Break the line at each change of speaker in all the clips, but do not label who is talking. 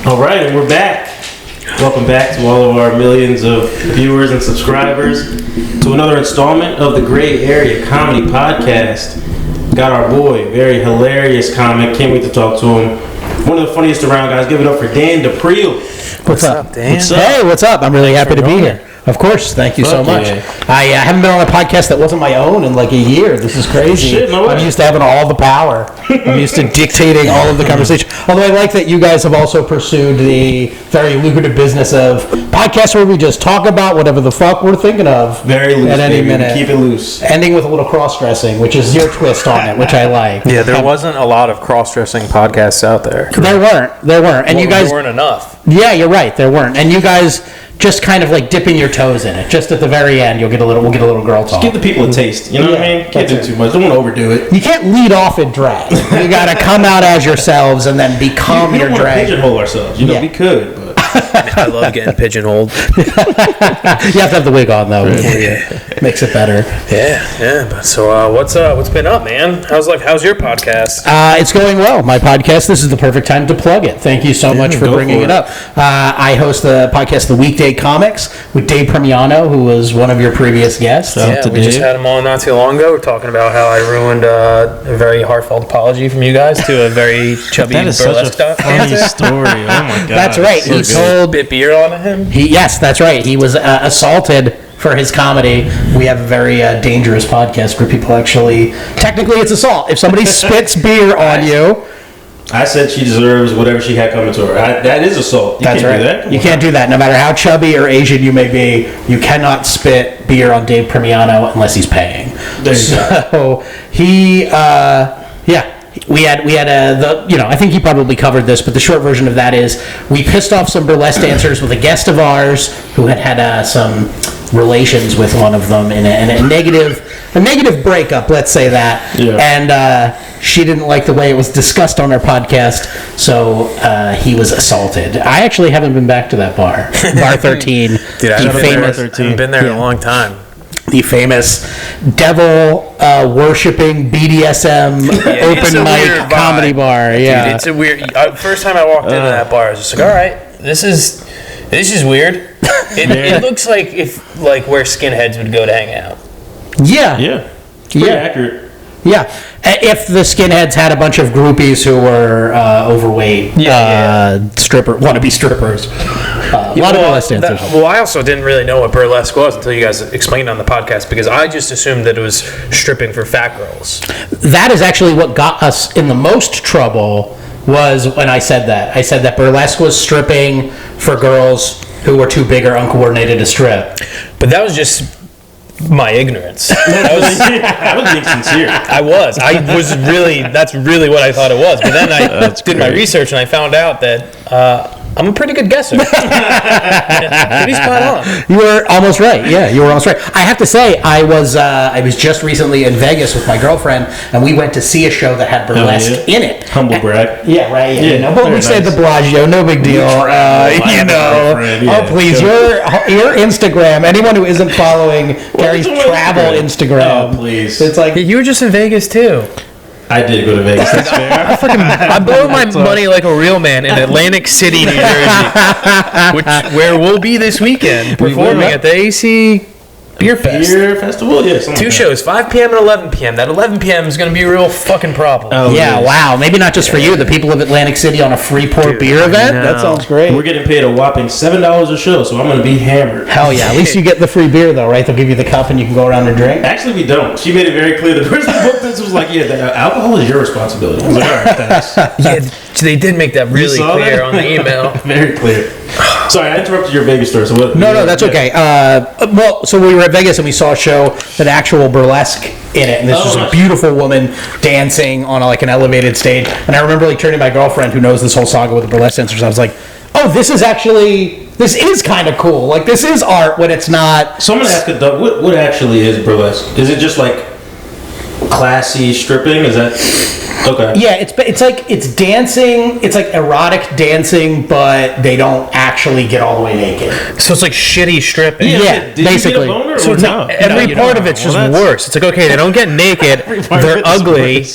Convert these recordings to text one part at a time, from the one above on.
All right, and we're back. Welcome back to all of our millions of viewers and subscribers to another installment of the Gray Area Comedy Podcast. Got our boy, very hilarious comic. Can't wait to talk to him. One of the funniest around guys. Give it up for Dan DePriel.
What's up, Dan?
What's up? Hey, what's up? I'm really happy to be here. Of course, thank you so much.
Yeah.
I haven't been on a podcast that wasn't my own in like a year. This is crazy.
Shit, no way.
I'm used to having all the power. I'm used to dictating all of the conversation. Although I like that you guys have also pursued the very lucrative business of podcasts where we just talk about whatever the fuck we're thinking of.
Very loose,
at any
baby.
minute.
Keep it loose.
Ending with a little cross-dressing, which is your twist on it, which I like.
Yeah, there wasn't a lot of cross-dressing podcasts out there.
There weren't. And you guys...
There weren't enough.
Yeah, you're right. There weren't. And you guys just kind of like dipping your toes in it. Just at the very end, we'll get a little girl talk.
Give the people a taste. You know what I mean? Can't do too much. Don't want to overdo it.
You can't lead off in drag. You got to come out as yourselves and then become
We
your
don't want to
drag.
pigeonhole ourselves. You know, we could, but...
I love getting pigeonholed.
You have to have the wig on though. Before you makes it better.
Yeah. But so, what's been up, man? How's your podcast?
It's going well. My podcast. This is the perfect time to plug it. Thank you so much for bringing it up. I host the podcast, The Weekday Comics, with Dave Premiano, who was one of your previous guests.
We just had him on not too long ago. We're talking about how I ruined a very heartfelt apology from you guys to a very chubby
That is
burlesque
such a funny story. Oh my god.
That's right.
So
He told
bit beer on him.
Yes, that's right. He was assaulted for his comedy. We have a very dangerous podcast where people actually, technically it's assault. If somebody spits beer on you.
I said she deserves whatever she had coming to her. That is assault.
That's right.
Do that.
You can't do that. No matter how chubby or Asian you may be, you cannot spit beer on Dave Premiano unless he's paying.
There you go.
So he, We had I think he probably covered this, but the short version of that is we pissed off some burlesque dancers with a guest of ours who had some relations with one of them in a negative breakup, let's say that.
Yeah.
And she didn't like the way it was discussed on our podcast, so he was assaulted. I actually haven't been back to that bar, Bar 13.
Dude, I haven't been there in a long time.
The famous devil worshipping BDSM open mic comedy bar. Yeah,
dude, it's a weird. First time I walked into that bar, I was just like, all right, this is weird. It looks like where skinheads would go to hang out.
Yeah. Pretty accurate.
Yeah, if the skinheads had a bunch of groupies who were overweight, wannabe strippers. A lot of burlesque dancers.
I also didn't really know what burlesque was until you guys explained it on the podcast, because I just assumed that it was stripping for fat girls.
That is actually what got us in the most trouble, was when I said that. I said that burlesque was stripping for girls who were too big or uncoordinated to strip.
But that was just my ignorance.
I was being sincere.
That's really what I thought it was. But then I did my research and I found out that I'm a pretty good guesser. Pretty spot on.
You were almost right. Yeah, you were almost right. I have to say, I was just recently in Vegas with my girlfriend, and we went to see a show that had burlesque in it.
Humble brag.
Yeah, right. Yeah, but we stayed at the Bellagio, no big deal. Please, your Instagram. Anyone who isn't following Gary's travel Instagram,
please.
It's like
you were just in Vegas too.
I did go to Vegas. That's fair.
I'm blowing my money like a real man in Atlantic City, New Jersey, where we'll be this weekend performing at the AC Beer
Festival? Yeah.
Two shows, 5 p.m. and 11 p.m. That 11 p.m. is going to be a real fucking problem.
Oh, yeah, wow. Maybe not just for you, the people of Atlantic City on a free pour beer event? That sounds great.
We're getting paid a whopping $7 a show, so I'm going to be hammered.
Hell yeah. At least you get the free beer, though, right? They'll give you the cup and you can go around and drink?
Actually, we don't. She made it very clear. The person who booked this was like, the alcohol is your responsibility. I was like, all right, thanks.
Yeah, they did make that really clear on the email.
Very clear. Sorry, I interrupted your Vegas story. So what?
No, that's okay. So we were at Vegas and we saw a show that actual burlesque in it, and this was a beautiful woman dancing on an elevated stage. And I remember turning to my girlfriend, who knows this whole saga with the burlesque dancers. I was like, "Oh, this is kind of cool. This is art when it's not."
So I'm gonna ask what actually is burlesque? Is it just classy stripping? Is that? Okay.
Yeah, it's dancing. It's like erotic dancing, but they don't actually get all the way naked.
So it's like shitty stripping.
Yeah, basically.
So it's every part of it's just worse. It's like, okay, they don't get naked. They're ugly.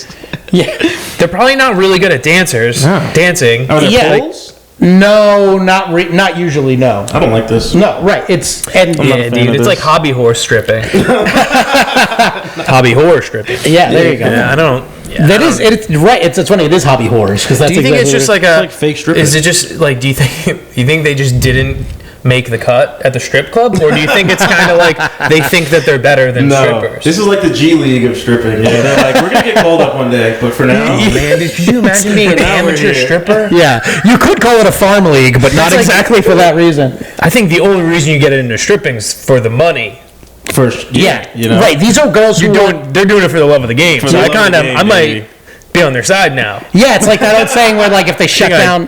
Yeah, they're probably not really good at dancing.
Are there poles?
No, not usually. No.
I don't like this.
No, right. It's and
not a
Yeah,
fan
dude,
of
it's
this.
like hobby horse stripping. Hobby horror stripping.
yeah. There you go.
Yeah, I don't. Yeah,
That
I
is.
don't-
It's right. It's funny. It is hobby horrors because that's.
Do you think it's
exactly
just
what
like a
like fake stripping.
Is it just like? Do you think they just didn't make the cut at the strip club, or do you think it's kind of like they think that they're better than
No,
strippers?
this is like the G League of stripping. Yeah, they're like, we're gonna get called up one day, but for now,
Oh, man, could you imagine being an
now we're
amateur
here.
stripper?
Yeah, you could call it a farm league, but not
like-
exactly for that reason.
I think the only reason you get into stripping is for the money.
first,
Yeah,
you know,
right. These are girls who
They're doing it for the love of the game.
For
So
the
I
love of
kind
the
of,
game,
I
baby.
might be on their side now.
Yeah, it's like that old saying where like if they shut
Hang on.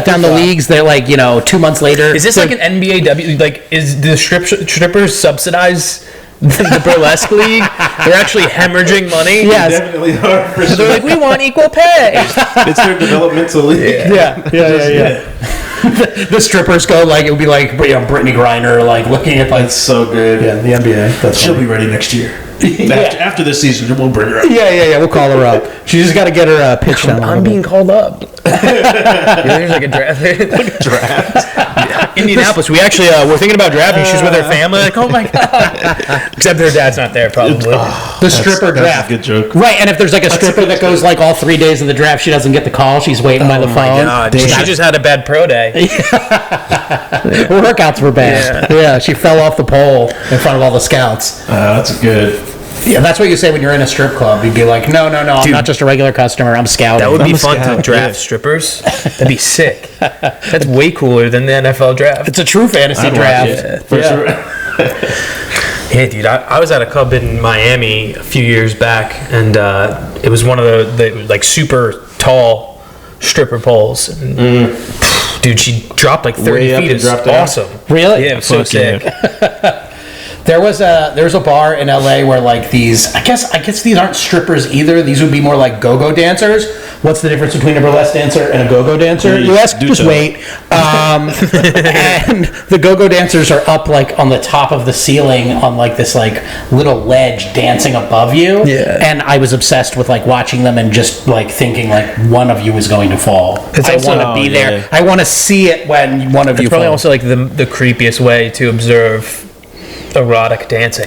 down the leagues, they're like 2 months later.
Is this like an NBA like is the strippers subsidize the burlesque league? They're actually hemorrhaging money.
They
Yes.
definitely are. For
They're
sure.
like, we want equal pay.
It's their developmental league.
Yeah. The strippers go like it would be like Brittany Griner like looking at like
That's so good.
the NBA. That's
She'll be ready next year. After this season, we'll bring her up.
Yeah. We'll call her up. She just got to get her pitch down.
I'm being called up. There's like a draft.
Draft.
Indianapolis. We actually we're thinking about drafting. She's with her family. Like, oh my god. Except her dad's not there, probably.
The stripper
That's
draft.
a good joke.
Right, and if there's like a stripper that goes like all 3 days of the draft, she doesn't get the call. She's waiting by the phone.
God, she just had a bad pro day.
Her workouts were bad. Yeah, she fell off the pole in front of all the scouts.
That's good.
Yeah, that's what you say when you're in a strip club. You'd be like, no, I'm not just a regular customer. I'm scouting.
That would be
I'm a
fun to
scout,
draft
yeah.
strippers. That'd be sick. That's way cooler than the NFL draft.
It's a true fantasy
I'd watch
draft.
it, for sure.
Yeah, dude, I was at a club in Miami a few years back, and it was one of the like super tall stripper poles. And, dude, she dropped like 30
Way up
feet.
and
It's
dropped down?
awesome.
Really?
Yeah, it was so
Fuck yeah.
sick.
There's a bar in LA where like these I guess these aren't strippers either. These would be more like go-go dancers. What's the difference between a burlesque dancer and a go-go dancer?
Yeah,
You ask,
do
just
tell.
wait. And the go-go dancers are up like on the top of the ceiling on like this like little ledge dancing above you.
Yeah.
And I was obsessed with like watching them and just like thinking like one of you is going to fall. I
also-
want to be there.
yeah.
I want to see it when one of you
It's probably
falls.
also like the creepiest way to observe erotic dancing.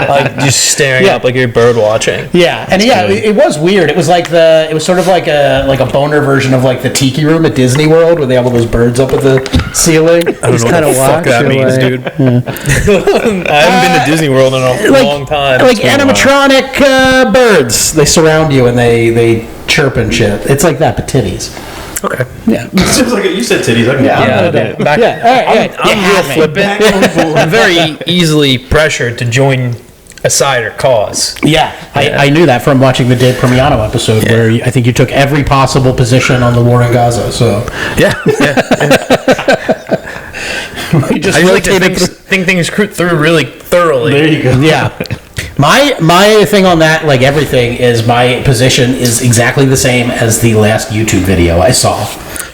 Like just staring
Yeah.
up like you're bird watching.
Yeah, and it was weird. It was like it was sort of like a boner version of like the Tiki Room at Disney World, where they have all those birds up at the ceiling.
I don't know what the fuck that means, dude. I haven't been to Disney World in a long time.
Like
It's been a while.
animatronic birds. They surround you and they chirp and shit. It's like that, but titties.
Okay.
Yeah.
It's just like you said titties. I can
Yeah,
get it.
back,
Yeah, all right, yeah.
I'm
You
real
have me.
flippant. I'm very easily pressured to join a side or cause.
Yeah, I knew that from watching the Dave Permiano episode, where I think you took every possible position on the war in Gaza. So
Yeah.
you just
I really like to
rotated
think things through really thoroughly.
There you go.
Yeah. My thing on that, like everything, is my position is exactly the same as the last YouTube video I saw.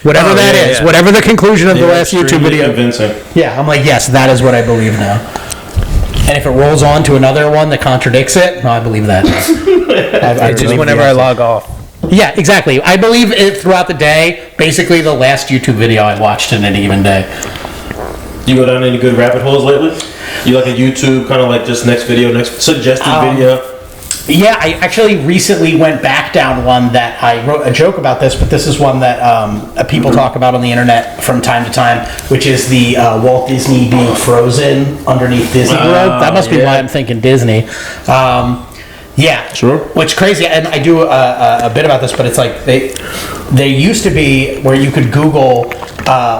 Whatever
Oh,
that
yeah,
is,
yeah.
whatever the conclusion of the
You're
last YouTube
extremely
video.
convincing.
Yeah, I'm like, yes, that is what I believe now. And if it rolls on to another one that contradicts it, no, I believe that. I
Just
believe
whenever
the
I
opposite.
log off.
Yeah, exactly. I believe it throughout the day. Basically, the last YouTube video I watched in any given day.
You go down any good rabbit holes lately? You like a YouTube kind of like just next video, next suggested video?
Yeah, I actually recently went back down one that I wrote a joke about this, but this is one that people talk about on the internet from time to time, which is the Walt Disney being frozen underneath Disney World. That must be
yeah.
why I'm thinking Disney. Yeah,
Sure.
Which crazy, and I do a bit about this, but it's like they used to be where you could Google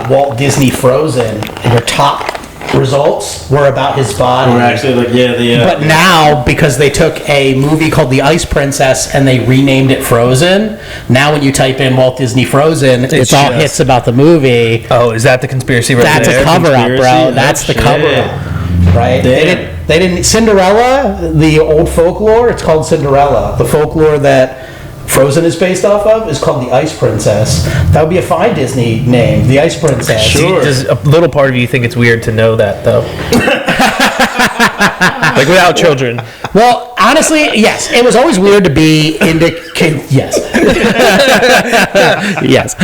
Walt Disney frozen, and your top results were about his body.
Or actually, like, yeah, the.
But now, because they took a movie called The Ice Princess and they renamed it Frozen, now when you type in Walt Disney Frozen, it's all
just-
hits about the movie.
Oh, is that the conspiracy right
That's
there?
a cover up,
conspiracy?
bro.
Oh,
That's the
shit.
cover up, right?
Damn.
They didn't. Cinderella, the old folklore. It's called Cinderella. The folklore that Frozen is based off of is called The Ice Princess. That would be a fine Disney name, The Ice Princess.
Sure.
Does a little part of you think it's weird to know that, though? Like, without children.
Well, honestly, yes. It was always weird to be into yes, yes.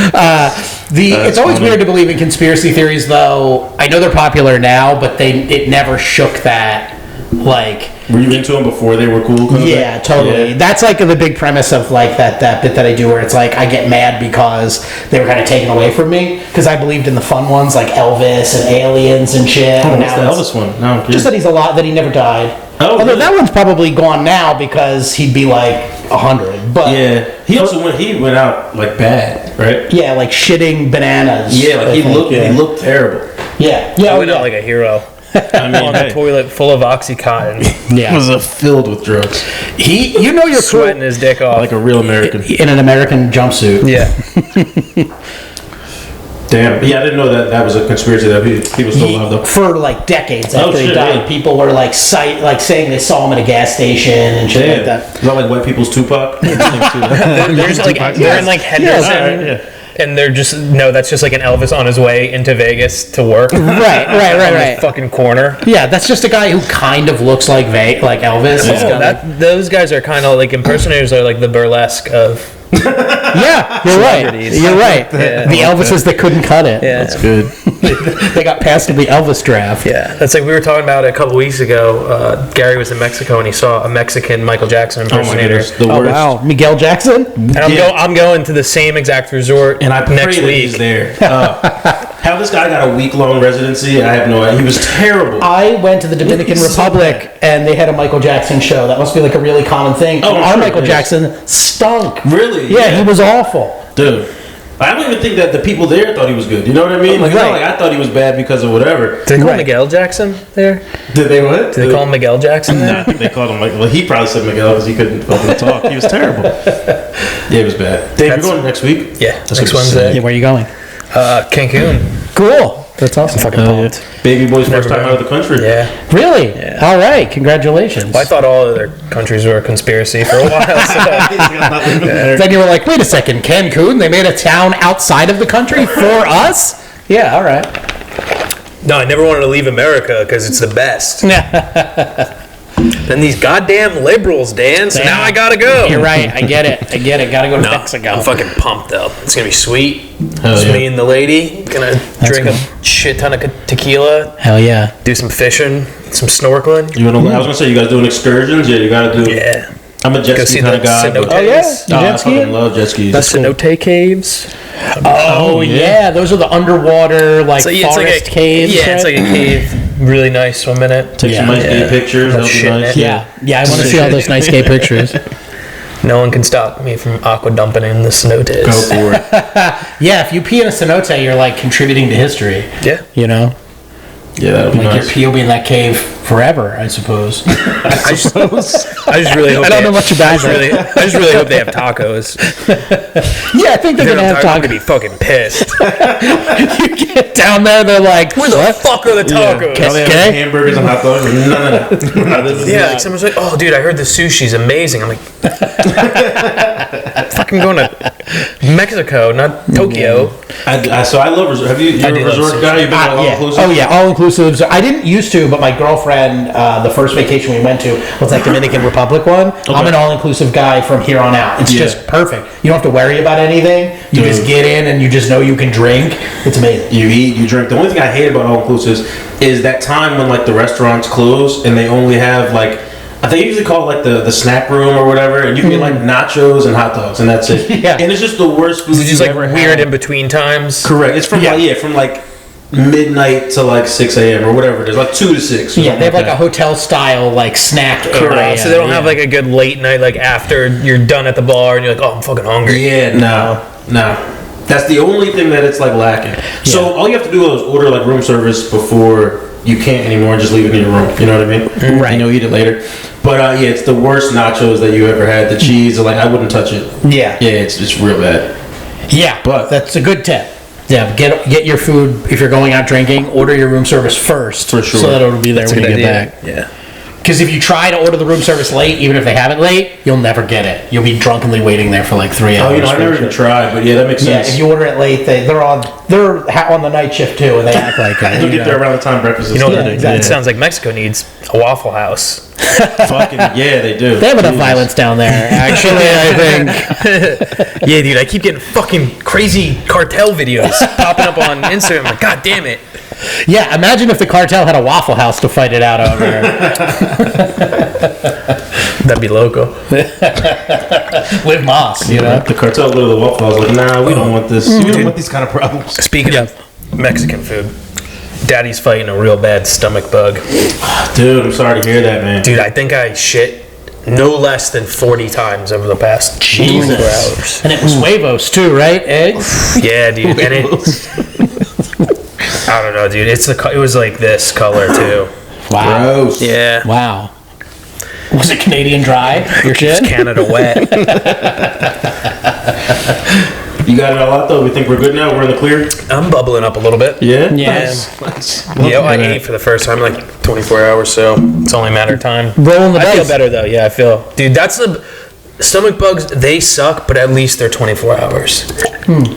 It's always weird to believe in conspiracy theories, though. I know they're popular now, but it never shook that. Like,
were you into them before they were cool?
Yeah, totally.
Yeah.
That's like the big premise of like that bit that I do, where it's like I get mad because they were kind of taken away from me because I believed in the fun ones like Elvis and aliens and shit.
Oh,
and
what's the Elvis one? No,
just that he's that he never died.
Oh,
although
really?
that one's probably gone now because he'd be like 100. But
yeah, he went out like bad, right?
Yeah, like shitting bananas.
Yeah, like he looked terrible.
Yeah,
He went out like a hero.
I mean,
on a toilet full of Oxycontin.
Yeah,
it was filled with drugs.
You're
sweating his dick off
like a real American
in an American jumpsuit.
Yeah.
Damn. Yeah, I didn't know that was a conspiracy that people still love though.
For like decades after he died, people were like saying they saw him at a gas station and shit like that.
Is that like white people's Tupac?
They're in like Henderson.
Yeah.
And they're just that's just like an Elvis on his way into Vegas to work.
Right.
On the fucking corner.
Yeah, that's just a guy who kind of looks like Elvis.
Oh, those guys are kind of like impersonators are like the burlesque of.
Yeah, you're right. You're right.
Yeah.
The Elvises that couldn't cut it.
Yeah.
That's good.
They got past the Elvis draft.
Yeah, that's like we were talking about it a couple weeks ago. Gary was in Mexico and he saw a Mexican Michael Jackson impersonator.
The worst.
Wow, Miguel Jackson.
And I'm going to the same exact resort
and I pray
next
that
week.
he's there. How this guy got a week-long residency, I have no idea. He was terrible.
I went to the Dominican Republic and they had a Michael Jackson show. That must be like a really common thing.
Oh,
our
sure,
Michael Jackson stunk.
Really?
Yeah, he was awful.
Dude. I don't even think that the people there thought he was good. You know what I mean? Like,
Right.
I thought he was bad because of whatever.
Did they call Miguel Jackson there?
Did they what?
Did they call him Miguel Jackson there?
Nah, I think they called him Miguel. Well, he probably said Miguel because he couldn't fucking talk. He was terrible. Yeah, he was bad. Dave, you're going next week?
Yeah,
That's
next
gonna be
Wednesday.
Yeah, where are you going?
Cancun.
Cool. That's awesome.
I'm fucking pumped.
Baby boy's first
Never
time out of the country.
Yeah.
Really?
Yeah.
All right. Congratulations.
Well, I thought all other countries were a conspiracy for a while. So.
Then you were like, wait a second, Cancun? They made a town outside of the country for us? Yeah, all right.
No, I never wanted to leave America because it's the best. Then these goddamn liberals, Dan, so now I gotta go.
You're right. I get it. Gotta go to Mexico.
I'm fucking pumped, though. It's gonna be sweet.
Hell
It's
yeah.
me and the lady. Gonna drink a shit ton of tequila,
Hell yeah.
do some fishing, some snorkeling.
I was going to say, you guys doing excursions? Yeah, you got to do.
Yeah.
I'm a jet
Go
ski
see
kind
the
of guy.
cenotes.
but-
Oh, yeah?
Jet
You
I
jet skiing?
fucking love jet skis.
The cenote caves.
Oh, yeah. Those are the underwater, like,
So,
forest caves.
Yeah, it's
right?
like a cave. Really nice swim in it.
Take some
Yeah.
nice gay pictures. That'll be
Shit,
nice.
man.
Yeah, I want to see all those nice gay pictures.
No one can stop me from aqua dumping in the cenotes.
Go for it.
Yeah, if you pee in a cenote, you're like contributing to history.
Yeah.
You know,
Yeah, that'll be
like
nice.
your pee will be in that cave forever, I suppose.
I just really hope
I don't know much about
I just really hope they have tacos.
Yeah, I think they're gonna have
I'm
tacos.
gonna be fucking pissed.
You get down there, they're like,
Where the fuck are the tacos?
All they have
Okay.
is hamburgers and hot dogs. No. This is
Yeah,
not-
like someone's like, "Oh, dude, I heard the sushi's amazing." I'm like, "Fucking going to Mexico, not Tokyo."
So I love resort. Have you? You're
do
a
love
resort
sushi.
guy. You've been to all
Yeah.
inclusive.
Oh yeah, all inclusives. I didn't used to, but my girlfriend, the first vacation we went to was like Dominican Republic one. I'm an all inclusive guy from here on out. It's
Yeah.
just perfect. You don't have to worry about anything. You just get in and you just know you can drink. It's amazing.
You eat, you drink. The only thing I hate about all inclusives is that time when like the restaurants close and they only have like, I think they usually call it like the snack room or whatever, and you can get like nachos and hot dogs and that's it.
Yeah.
And it's just the worst food
It's just
you've
like
ever
weird
had.
in between times.
Correct. It's from
Yeah.
from like midnight to like 6 a.m. or whatever it is, like 2 to 6. or
Yeah, they have
something
like a hotel style like snack area.
Correct. So they don't have
Yeah.
like a good late night, like after you're done at the bar and you're like, "Oh, I'm fucking hungry."
Yeah, no. That's the only thing that it's like lacking. So all you have to do is order like room service before you can't anymore and just leave it in your room. You know what I mean?
Right.
And you'll eat it later. But yeah, it's the worst nachos that you ever had. The cheese, like I wouldn't touch it.
Yeah.
Yeah, it's real bad.
Yeah,
But-
that's a good tip. Yeah, get your food if you're going out drinking. Order your room service first,
For sure.
so that it'll be there when you get back.
Yeah.
Because if you try to order the room service late, even if they have it late, you'll never get it. You'll be drunkenly waiting there for like 3 hours.
I never even tried, but yeah, that makes sense.
Yeah, if you order it late, they're on the night shift too, and they act like it.
You'll get there around the time breakfast is
You know,
starting.
it sounds like Mexico needs a Waffle House.
Fucking yeah, they do.
They have enough violence down there, actually, I think.
Yeah, dude, I keep getting fucking crazy cartel videos popping up on Instagram. I'm like, God damn it.
Yeah, imagine if the cartel had a Waffle House to fight it out over.
That'd be loco.
With Moss, you know?
The cartel go to the Waffle House like, nah, we don't want this. We don't want these kind of problems.
Speaking of Mexican food, Daddy's fighting a real bad stomach bug.
Dude, I'm sorry to hear that, man.
Dude, I think I shit no less than 40 times over the past 24 hours.
And it was huevos too, right? Eggs?
Yeah, dude. And I don't know, dude. It was like this color too.
Wow.
Gross.
Yeah.
Wow. Was it Canadian dry? Your shit?
Canada wet.
You got it all out though? We think we're good now? We're in the clear?
I'm bubbling up a little bit.
Yeah?
Yeah.
Nice.
Yeah, I ate for the first time in like 24 hours, so it's only a matter of time.
Rolling the
I feel
dice.
better though. Yeah, I feel. Dude, that's the stomach bugs. They suck, but at least they're 24 hours.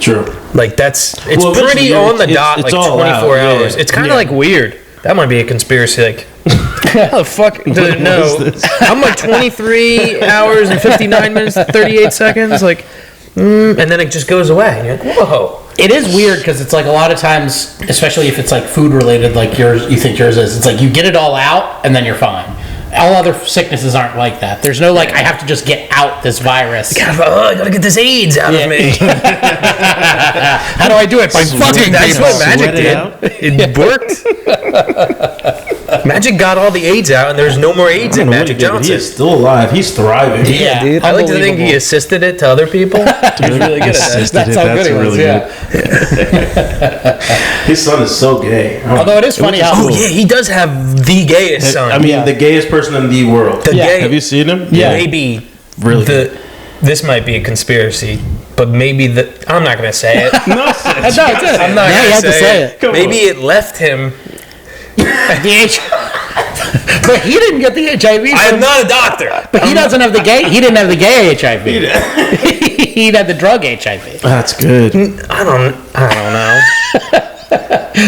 True.
Like it's
Well,
pretty
eventually
on the
it's-
dot.
it's
Like
all
24
out, yeah.
hours. It's kind of like weird. That might be a conspiracy. Like, how the fuck does it know? I'm like 23 hours and 59 minutes and 38 seconds. Like, and then it just goes away. And you're like, whoa.
It is weird because it's like a lot of times, especially if it's like food related, like yours, you think yours is. It's like you get it all out and then you're fine. All other sicknesses aren't like that. There's no like I have to just get out this virus.
I gotta get this AIDS out of me.
How do I do it? By fucking
That's
people.
what Magic
Sweat it
did. It worked. Magic got all the AIDS out, and there's no more AIDS in Magic
He
Johnson.
is still alive. He's thriving.
Yeah,
Dude, I like to think he
unbelievable.
assisted it to other people. He's really good at that.
That's how good he was. Yeah.
His son is so gay.
Although it is funny how
Oh yeah, he does have the gayest son.
I mean,
Yeah.
the gayest person in the world.
The gay-
Have you seen him?
Yeah.
Maybe
Really
this might be a conspiracy, but maybe I'm not gonna say it.
No,
No, it's it.
I'm not
Yeah,
gonna
you have to say
say
it.
it.
Come
Maybe
on.
it left him.
But he didn't get the HIV.
I'm not a doctor.
But he doesn't have the gay. He didn't have the gay HIV. He had the drug HIV.
That's good.
I don't know.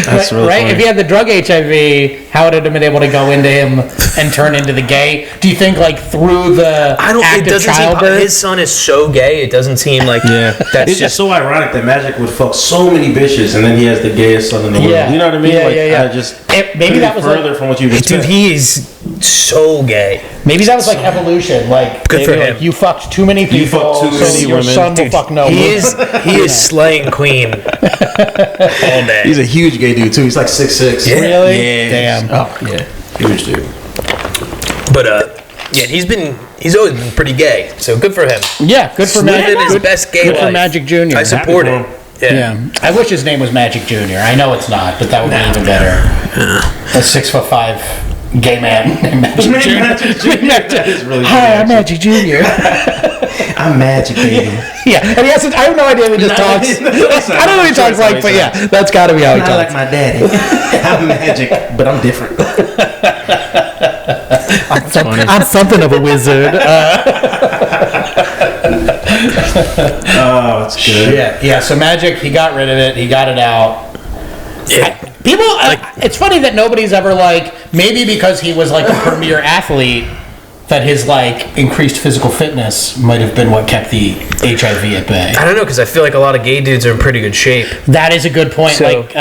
That's really
Right?
funny.
If he had the drug HIV, how would it have been able to go into him and turn into the gay? Do you think like through the
I don't.
act
It
of
doesn't seem.
childbirth?
His son is so gay. It doesn't seem like.
Yeah,
That's
it's just
just.
so ironic that Magic would fuck so many bitches, and then he has the gayest son in the world.
Yeah.
You know what I mean?
Yeah,
like,
yeah.
I just
Maybe
couldn't
that
be
was
further
like,
from what you just
Dude,
said.
he is so gay.
maybe that was like evolution. Like
Good
they
for
were
him.
like, you fucked too many people,
fucked too
so
many
your
women.
son will fuck no
He
woman.
is slaying queen all day.
He's a huge gay dude too. He's like 6'6".
Yeah.
Really?
Yeah.
Damn.
Oh yeah. Huge dude.
But yeah, he's always been pretty gay. So good for him.
Yeah, good for
Living
Magic.
his best gay
Good
life.
for Magic Jr.
I support
Happy
it.
for
Yeah.
Yeah, I wish his name was Magic Jr. I know it's not, but that would be even better. A 6'5" gay man named Magic Jr.
That is really
Hi, I'm
funny.
Magic Jr.
I'm Magic, baby.
Yeah, and he has. I have no idea if he just talks. I don't know what he talks like, but yeah, that's got to be how he
Not
talks.
like my daddy. I'm Magic, but I'm different.
I'm something of a wizard.
Oh, it's good.
Yeah. So Magic, he got rid of it. He got it out.
Yeah.
People, it's funny that nobody's ever like, maybe because he was like a premier athlete, that his like increased physical fitness might have been what kept the HIV at bay.
I don't know, because I feel like a lot of gay dudes are in pretty good shape.
That is a good point.
So-
like,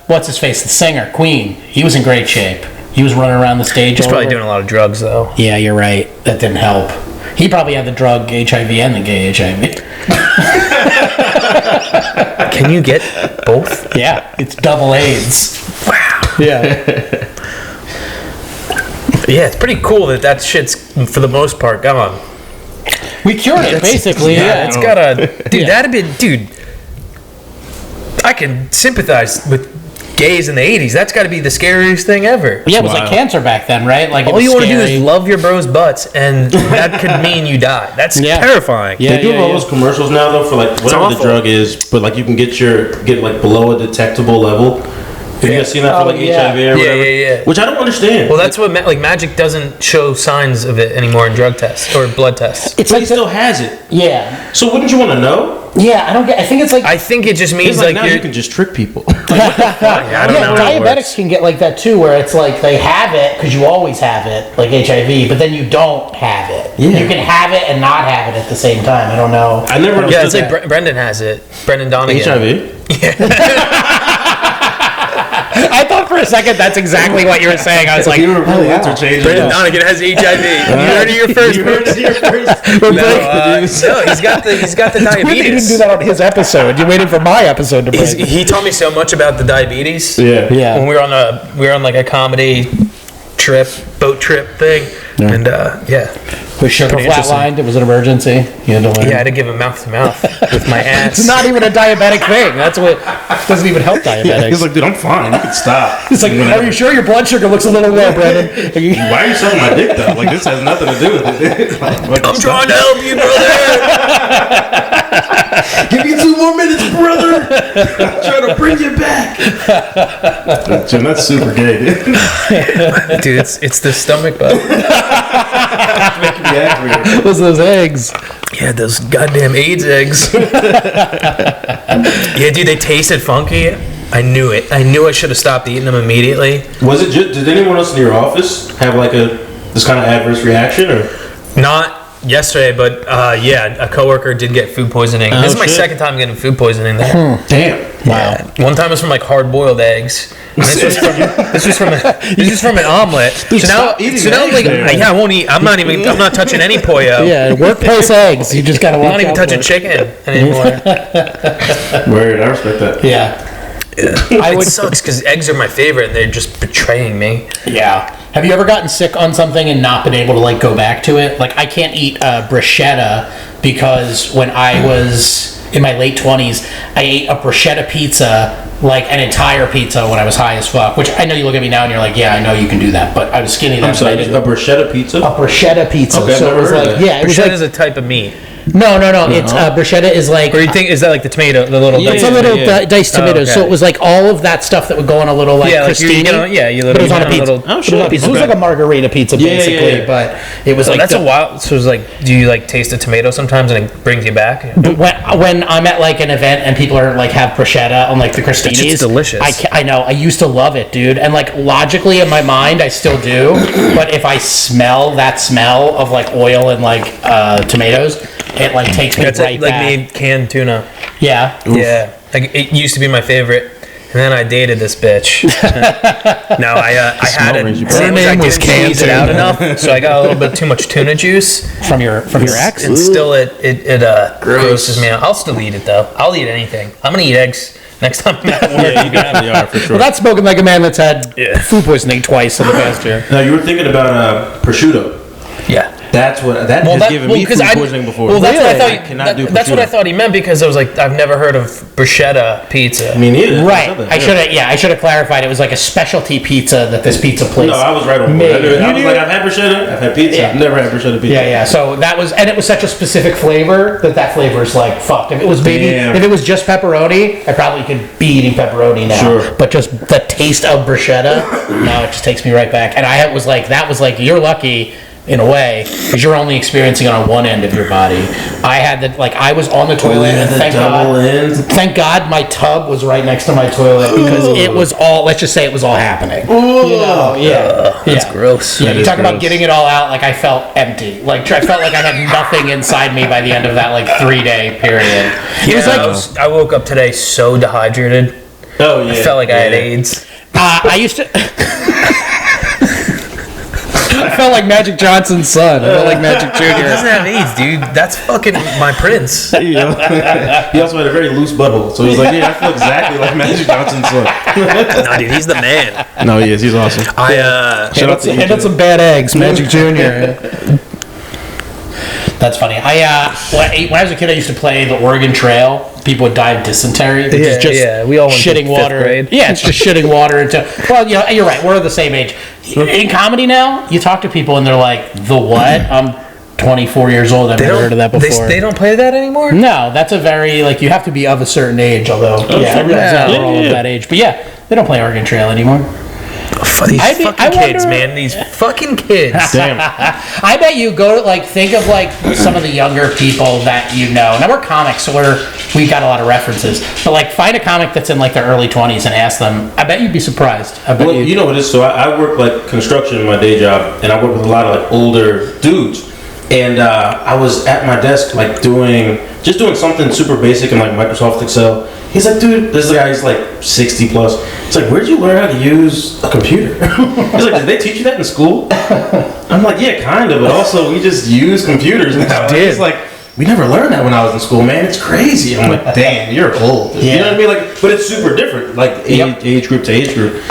what's his face? The singer, Queen. He was in great shape. He was running around the stage.
He's probably doing a lot of drugs, though.
Yeah, you're right. That didn't help. He probably had the drug HIV and the gay HIV.
Can you get both?
Yeah, it's double AIDS.
Wow.
Yeah.
Yeah, it's pretty cool that shit's, for the most part, gone.
We cured it, basically. Yeah.
It's got a... Dude,
Yeah.
that'd have been... Dude, I can sympathize with gays in the 80s. That's got to be the scariest thing ever.
Yeah, it was like
Wild.
cancer back then, right? Like,
All you want to do is love your bros' butts, and that could mean you die. That's
Yeah.
terrifying.
Yeah.
They do all those commercials now though for like whatever the
awful.
drug is, but like you can get like below a detectable level, Have you guys seen that for like HIV or whatever?
Yeah.
Which I don't understand.
Well, that's what like magic doesn't show signs of it anymore in drug tests or blood tests.
It's
but
like
he still has it.
Yeah.
So wouldn't you want to know?
Yeah, I don't get. I think it's like.
I think it just means
It's like now you can just trick people. I don't know how it
diabetics
works.
can get like that too, where it's like they have it because you always have it, like HIV, but then you don't have it.
Yeah.
You can have it and not have it at the same time. I don't know.
I never
Yeah,
understood
it's like Brendan has it. Brendan Donegan.
HIV.
I thought for a second that's exactly what you were saying. I was like,
You were really interchanging.
Brendan Donegan has HIV. You heard it here first.
You heard it here first.
No, he's got the
you
diabetes.
didn't do that on his episode. You waited for my episode to break.
He taught me so much about the diabetes.
Yeah.
When we were on like a comedy boat trip thing, and
Was sugar flatlined? It was an emergency. You had to learn.
I had to give him mouth to mouth with my ass.
It's not even a diabetic thing. That's what doesn't even help diabetics.
He's like, dude, I'm fine. You can stop.
It's like, are you sure your blood sugar looks a little low, Brandon?
Why are you sucking my dick though? Like this has nothing to do with it.
I'm trying to help you, brother.
Give me 2 more minutes, brother. I'm trying to bring you back. Jim, that's super gay, dude.
Dude, it's the stomach bug.
Making me angry.
Those eggs.
Yeah, those goddamn AIDS eggs. Yeah, dude, they tasted funky. I knew it. I knew I should have stopped eating them immediately.
Was it just? Did anyone else in your office have like this kind of adverse reaction or?
Not yesterday, but a coworker did get food poisoning. This is my second time getting food poisoning there.
Damn.
Wow. One time it was from like hard-boiled eggs. This was from an omelet.
Dude,
so now,
stop eating
like,
eggs
I won't eat. I'm not touching any pollo.
Yeah, workplace eggs. You just gotta.
I'm not even touching chicken anymore.
Word, I respect that.
Yeah.
It sucks because eggs are my favorite and they're just betraying me.
Yeah. Have you ever gotten sick on something and not been able to like go back to it? Like I can't eat bruschetta because when I was in my late 20s, I ate a bruschetta pizza, like an entire pizza when I was high as fuck. Which I know you look at me now and you're like, yeah, I know you can do that, but I was skinny then.
I'm sorry, a bruschetta pizza?
A bruschetta pizza.
Okay,
so
I've
it was
never heard
like,
of that.
yeah, it was
Bruschetta
like
is a type of meat.
no. It's bruschetta is like.
Or you think is that like the tomato, the little?
It's a little diced tomatoes, so it was like all of that stuff that would go on a little like crostini.
You
but it was on a pizza.
little.
It was like a margarita pizza basically, but it was like
that's a wild. So it was like, do you like taste a tomato sometimes and it brings you back?
But when I'm at like an event and people are like have bruschetta on like the crostinis,
It's delicious.
I know. I used to love it, dude, and like logically in my mind I still do. But if I smell that smell of like oil and like tomatoes, it like takes me
It's
right
like
back.
made canned tuna.
Yeah.
Yeah, like it used to be my favorite, and then I dated this bitch. No, I had it.
rings you
See,
Her name
I
was
didn't
canned
squeeze it out
tuna.
enough, so I got a little bit too much tuna juice.
From your ex.
And still, it grosses me out. I'll still eat it though. I'll eat anything. I'm gonna eat eggs next time I'm at work.
Yeah, you definitely are for sure.
Well, that's spoken like a man that's had
Yeah.
food poisoning twice in the past year.
Now you were thinking about prosciutto.
Yeah.
That's what has given me food poisoning before.
Well, that's what I thought.
I cannot do
That's what I
prosciutto.
thought he meant because I was like, I've never heard of bruschetta pizza.
Me neither.
Right.
Yeah.
I should have clarified. It was like a specialty pizza that this pizza place.
No, I was right on board.
made.
I was like, I've had bruschetta, I've had pizza,
Yeah.
I've never had bruschetta pizza.
Yeah. So that was, and it was such a specific flavor that flavor is like fucked. If it was
Damn.
if it was just pepperoni, I probably could be eating pepperoni now.
Sure.
But just the taste of bruschetta, no, it just takes me right back. And that was like, you're lucky in a way because you're only experiencing it on one end of your body. I had I was on the toilet and thank God my tub was right next to my toilet because it was all, let's just say it was all happening.
That's gross.
Yeah, you talk about getting it all out. Like I felt empty. Like I felt like I had nothing inside me by the end of that 3-day period. It was like
I woke up today so dehydrated.
Oh yeah.
I felt like I had AIDS.
I used to. I felt like Magic Johnson's son. I felt like Magic
He doesn't
Jr.
have AIDS, dude. That's fucking my prince.
He also had a very loose butthole, so he was like, yeah, I feel exactly like Magic Johnson's son.
Nah, dude, he's the man.
No, he is. He's awesome.
Hand out some bad eggs, Magic Jr. That's funny. When I was a kid, I used to play the Oregon Trail. People would die of dysentery, which is just
we all went
shitting
to
water.
5th grade.
Yeah, it's just shitting water into. Well, you're right. We're the same age. In comedy now, you talk to people and they're like, "The what?" I'm 24 years old. I've never heard of that before.
They don't play that anymore?
No, that's a very you have to be of a certain age. Although, I realize we're all of that age. But yeah, They don't play Oregon Trail anymore.
These
I
fucking kids,
wonder-
man. These fucking kids.
Damn.
I bet you go to think of some of the younger people that you know. Now we're comics, so we've got a lot of references. But find a comic that's in their early 20s and ask them. I bet you'd be surprised. I bet
You know what it is? So I work construction in my day job, and I work with a lot of older dudes. And I was at my desk doing something super basic in Microsoft Excel. He's like, dude, this guy is 60 plus. He's like, where'd you learn how to use a computer? He's like, did they teach you that in school? I'm like, yeah, kind of, but also we just use computers now. He's like, we never learned that when I was in school, man. It's crazy. I'm like, damn, you're old. You know what I mean? But it's super different, age group to age group.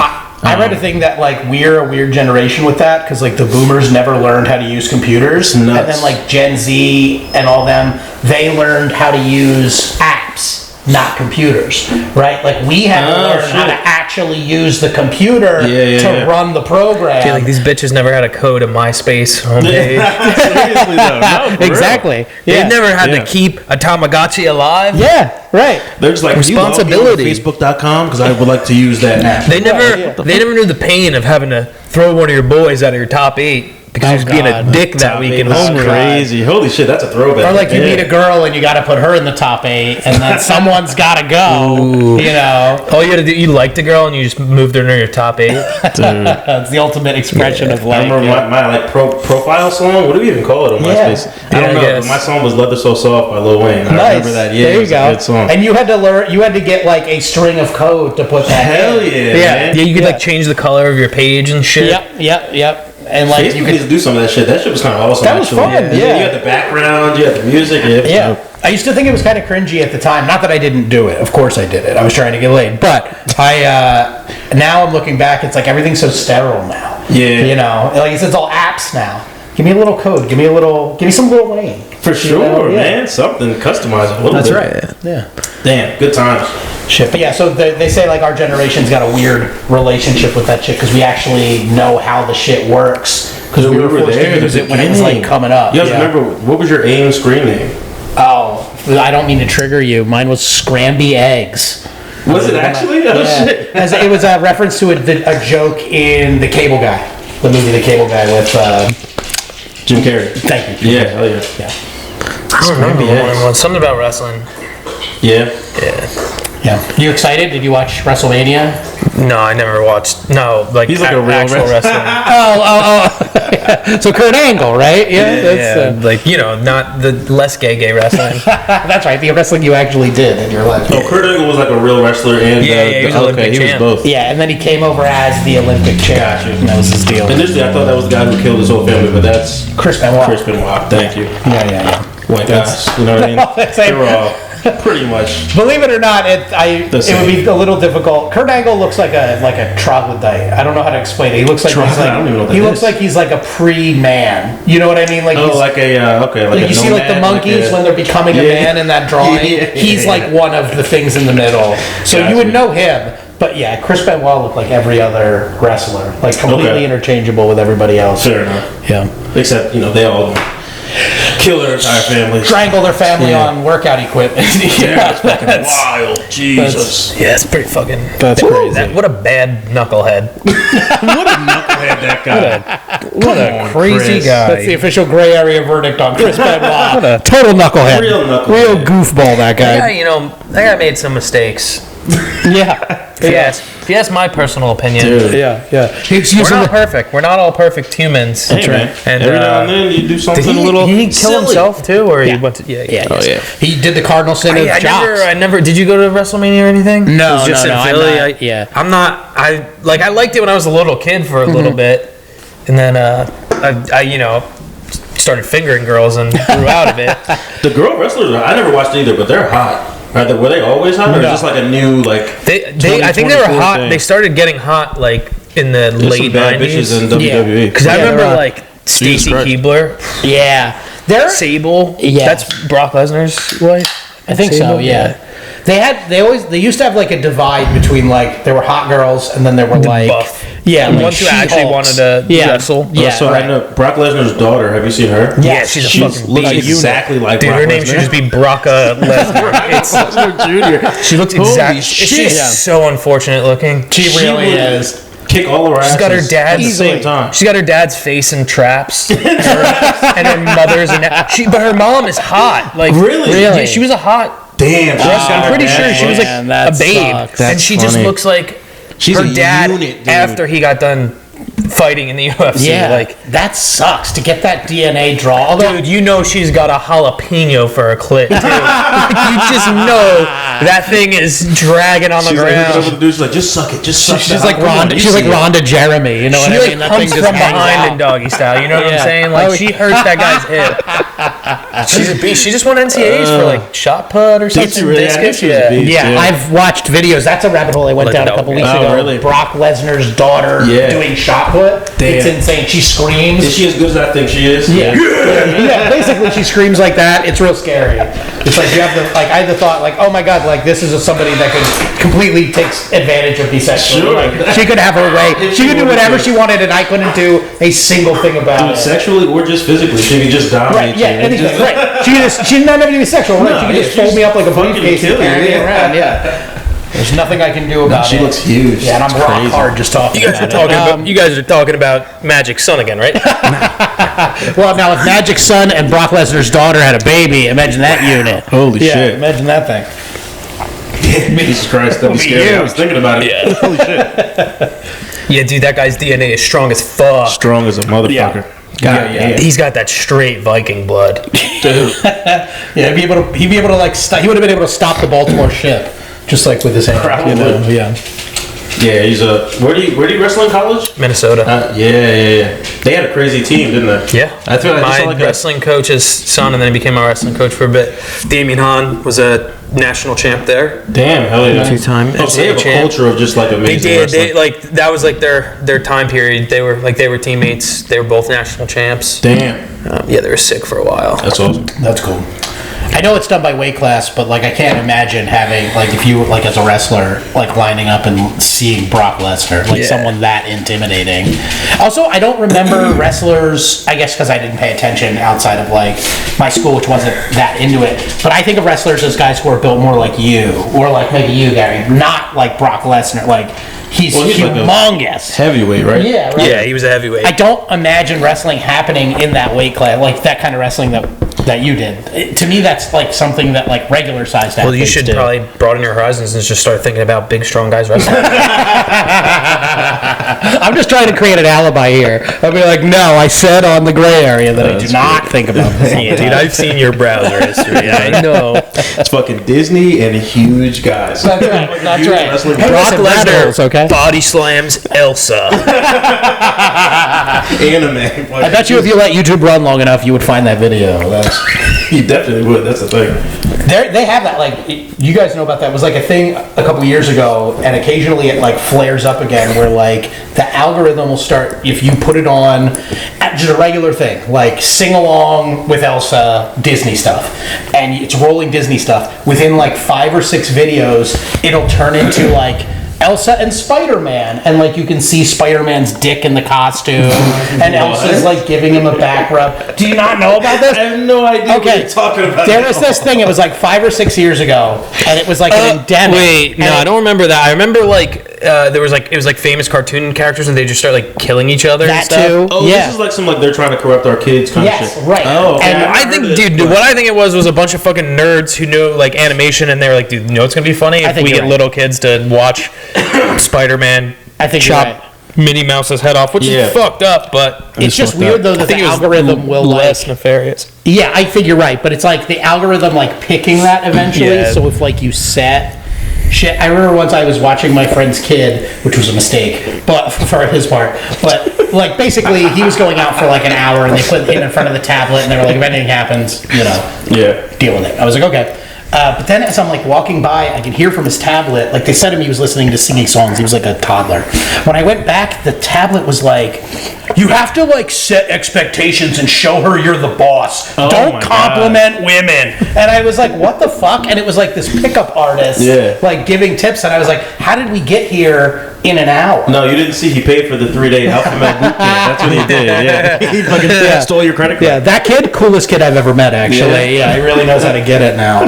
I read a thing that we're a weird generation with that because the boomers never learned how to use computers, and then Gen Z and all them, they learned how to use apps, not computers, right? We had to learn how to actually use the computer to run the program.
I feel these bitches never had to code a MySpace homepage.
Seriously though, no, for
Exactly.
They never had to keep a Tamagotchi alive.
Yeah, right.
They're just
responsibility.
Facebook.com because I would like to use that app.
They never knew the pain of having to throw one of your boys out of your top 8 because he was being a dick that week in homeroom.
Crazy. Holy shit, that's a throwback.
Or you meet a girl and you got to put her in the top 8, and then someone's got to go.
Ooh.
You know,
all you got to do, you liked a girl and you just moved her into your top 8.
That's the ultimate expression of
I remember my profile song. What do we even call it on MySpace? I don't know. But my song was "Leather So Soft" by Lil Wayne. I remember that. Yeah,
there you go.
A good song.
And you had to learn. You had to get a string of code to put that.
Hell
in.
yeah!
Yeah, you could change the color of your page and shit.
Yep. And
Facebook you could do some of that shit. That shit was kind of awesome.
That was fun. Yeah.
You had the background. You had the music.
Yeah. I used to think it was kind of cringy at the time. Not that I didn't do it. Of course I did it. I was trying to get laid. But now I'm looking back. It's everything's so sterile now.
Yeah.
You know, it's all apps now. Give me a little code. Give me some Lil Wayne.
For sure, man. Something customized a little bit.
That's right. Yeah.
Damn, good times.
Shit. But yeah, so they say our generation's got a weird relationship with that shit because we actually know how the shit works because we were forced to use it when it was coming up.
You guys remember, what was your AIM screen name?
Oh, I don't mean to trigger you. Mine was Scramby Eggs.
Was it actually? Oh shit.
It was a reference to a joke in The Cable Guy, the movie The Cable Guy with
Jim Carrey.
Thank you.
Yeah, hell yeah.
I don't remember. Something about wrestling.
Yeah.
Yeah. You excited? Did you watch WrestleMania?
No, I never watched. No,
he's like a real
actual wrestler.
Oh. So Kurt Angle, right?
Yeah. Not the less gay wrestling.
That's right. The wrestling you actually did in your life.
Oh, Kurt Angle was a real wrestler and
he was Olympic champ.
was both.
Yeah, and then he came over as the Olympic champ. And that was his deal.
Initially, I thought that was the guy who killed his whole family, but that's
Chris Benoit.
Chris Benoit. Thank you.
Yeah.
White guys, you know what I mean? They were all pretty much.
Believe it or not, it would be a little difficult. Kurt Angle looks like a troglodyte. I don't know how to explain it. He looks like he's like a pre-man. You know what I mean?
Like
you see the monkeys when they're becoming a man in that drawing. He's one of the things in the middle. So you would know him. But yeah, Chris Benoit looked like every other wrestler, completely interchangeable with everybody else.
Fair enough.
Yeah.
Except they all kill their entire family.
Strangle their family on workout equipment.
It's fucking wild. Jesus.
It's pretty fucking.
That's crazy.
What a bad knucklehead.
What a knucklehead that guy.
What a crazy guy.
That's the official gray area verdict on Chris Benoit. What a total knucklehead. Real goofball, that guy.
Yeah, that guy made some mistakes.
Yeah.
If you ask my personal opinion.
Dude.
Yeah.
We're not perfect. We're not all perfect humans.
That's right. And every now and then you do something
did
a little
Did he kill
silly.
himself too? Or
Yeah.
he went to... Yeah.
Oh, yeah. He did the cardinal sin of jocks.
I never... Did you go to WrestleMania or anything?
No,
it was just
no,
in Philly.
I'm not.
I liked it when I was a little kid for a little bit. And then, I started fingering girls and grew out of it.
The girl wrestlers, I never watched either, but they're hot. Were they always hot, or is this a new
I think they were hot.
Thing?
They started getting hot in the
There's
late
some bad
90s.
bitches in WWE.
Because I remember Stacy Keibler, Sable.
Yeah.
That's Brock Lesnar's wife.
I think
Sable?
so. Yeah. They used to have a divide between there were hot girls and then there were
buff.
Yeah,
The
like
ones who actually
She-Hulks.
wanted to wrestle.
Yeah,
So I know Brock Lesnar's daughter. Have you seen her?
Yeah, she's a fucking
looks
beast.
exactly like
Dude,
Brock
her name
Lesnar.
should just be Brock Lesnar.
Junior.
She looks
Holy
exactly.
shit.
She's so unfortunate looking.
She really is.
Kick all around.
She's got her dad's
at the same time.
She's got her dad's face in traps, and her mother's in that. But her mom is hot. Like
Really?
Yeah, she was a hot.
Damn.
I'm pretty sure she was like
Man, that
a babe,
sucks.
and
That's
she just
funny.
looks like
She's
her
a
dad
unit, dude.
after he got done fighting in the UFC.
Yeah,
Like,
that sucks to get that DNA draw. Although,
dude, you know she's got a jalapeno for a clit, too. You just know that thing is dragging on the
She's like, looking over
ground.
the dude. She's like, just suck it. Just suck it.
she's like
Come on,
Rhonda.
you
She's like
see it.
Rhonda Jeremy. You know what
She
I
like
mean? That
comes
thing just
from
hangs
behind
out.
in doggy style. You know what I'm
Yeah.
saying? Like
Oh,
she hurts that guy's hip. She's a beast. She just won NCAAs for like shot put or something.
she really? I knew
Discus.
she was a beast.
Yeah,
Yeah.
I've watched videos. That's a rabbit hole I went
Look
down
it
a
up,
couple
yeah.
weeks
Oh,
ago.
really?
Brock Lesnar's daughter
Yeah.
doing shot put.
Damn.
It's insane. She screams.
Is she as good as I think she is?
Yeah. Yeah, basically she screams like that. It's real scary. It's like you have the I had the thought like, oh my god, like this is somebody that could completely takes advantage of me sexually.
Sure.
Like, she could have her way.
If
She
she
could do
wanted
whatever
to.
she wanted, and I couldn't do a single thing about
Dude,
it.
sexually or just physically, she could just dominate
Right, yeah,
you.
anything, right. She did not have to be sexual, right?
No,
She could
yeah,
just fold
she's
me up like a
fucking
briefcase and
kill you,
carry me
yeah.
around, yeah. There's nothing I can do about
she
it.
looks huge.
Yeah, and I'm
It's
rock
crazy.
hard just talking
You guys are
about
talking
it.
about. You guys are talking about Magic Son again, right?
Well, now if Magic Son and Brock Lesnar's daughter had a baby, imagine that unit.
Holy
Yeah,
shit.
imagine that thing.
Jesus Christ, that'd be scary. I was thinking about it.
Yeah.
Holy shit.
Yeah, dude, that guy's DNA is strong as fuck.
Strong as a motherfucker. God,
Yeah.
He's got that straight Viking blood.
Dude.
Yeah, he'd be able to like he would have been able to stop the Baltimore ship, just like with his hand.
Probably.
Yeah.
Yeah, he's a. Where do you wrestle in college?
Minnesota.
Yeah. They had a crazy team, didn't they?
Yeah.
I feel like I
my
saw like
wrestling coach's son, and then he became my wrestling coach for a bit. Damien Hahn was a national champ there.
Damn, hell yeah.
Two-time
Oh, so they have a
champ.
culture of just like
They
amazing
did.
wrestling.
They like that was like their time period. They were teammates. They were both national champs.
Damn,
Yeah, they were sick for a while.
that's awesome.
That's cool. I know it's done by weight class, but like I can't imagine having like if you like as a wrestler like lining up and seeing Brock Lesnar, like
Yeah.
someone that intimidating. Also, I don't remember wrestlers. I guess because I didn't pay attention outside of like my school, which wasn't that into it. But I think of wrestlers as guys who are built more like you, or like maybe you, Gary, not like Brock Lesnar. Like he's
Well, he's like a
humongous.
Heavyweight, right?
Yeah, right.
Yeah, he was a heavyweight.
I don't imagine wrestling happening in that weight class, like that kind of wrestling that you did. To me, that's like something that like regular sized athletes
Well, you should
do.
probably broaden your horizons and just start thinking about big, strong guys wrestling.
I'm just trying to create an alibi here. I'll be like, no, I said on the gray area that I do
That's
not think about this.
Yeah, dude, I've seen your browser history. I know.
It's fucking Disney and huge guys.
That's right. That's
Huge
right.
wrestling
Hey,
guys.
Brock
listen, rabbit holes,
Lesnar
okay?
body slams Elsa.
Anime.
I bet you if you let YouTube run long enough, you would find that video.
You definitely would. That's the thing.
They have that, like, you guys know about that. It was like a thing a couple years ago, and occasionally it like flares up again where like the algorithm will start, if you put it on, just a regular thing, like sing along with Elsa Disney stuff, and it's rolling Disney stuff. Within like 5 or 6 videos, it'll turn into like Elsa and Spider-Man, and like you can see Spider-Man's dick in the costume, and Elsa's like giving him a back rub. Do you not know about this?
I have no idea what
Okay,
you're talking about.
there was this thing. It was like 5 or 6 years ago, and it was like an endemic.
Wait, no,
And
I don't remember that. I remember like there was like it was like famous cartoon characters and they just start like killing each other. and
That
stuff.
too.
Oh,
Yeah.
this is like some like they're trying to corrupt our kids kind
Yes,
of shit.
right.
Oh, okay.
And
I think, dude, what I think it was a bunch of fucking nerds who knew like animation, and they were like, dude, you know what's gonna be funny if
think
we
you're
get
right.
little kids to watch Spider-Man
I think you're
chop
right.
Minnie Mouse's head off, which
Yeah.
is fucked up, but
It's just
fucked
weird
up.
though
I
that
think
the
it was
algorithm will
less
like.
nefarious.
Yeah, I think you're right, but it's like the algorithm like picking that eventually.
Yeah.
So if like you set shit, I remember once I was watching my friend's kid, which was a mistake, but for his part. But like basically, he was going out for like an hour, and they put him in front of the tablet, and they were like, if anything happens, you know,
Yeah.
deal with it. I was like, okay. But then as I'm like walking by, I could hear from his tablet, like they said him he was listening to singing songs. He was like a toddler. When I went back, the tablet was like you have to like set expectations and show her you're the boss.
Oh
Don't
my
compliment women. And I was like, what the fuck? And it was like this pickup artist, like giving tips, and I was like, how did we get here in an hour?
No, you didn't see. He paid for the 3-day Alpha Male boot camp. That's what he did. Yeah, he fucking stole your credit card.
Yeah, that kid, coolest kid I've ever met. Actually, yeah, he really knows how to get it now.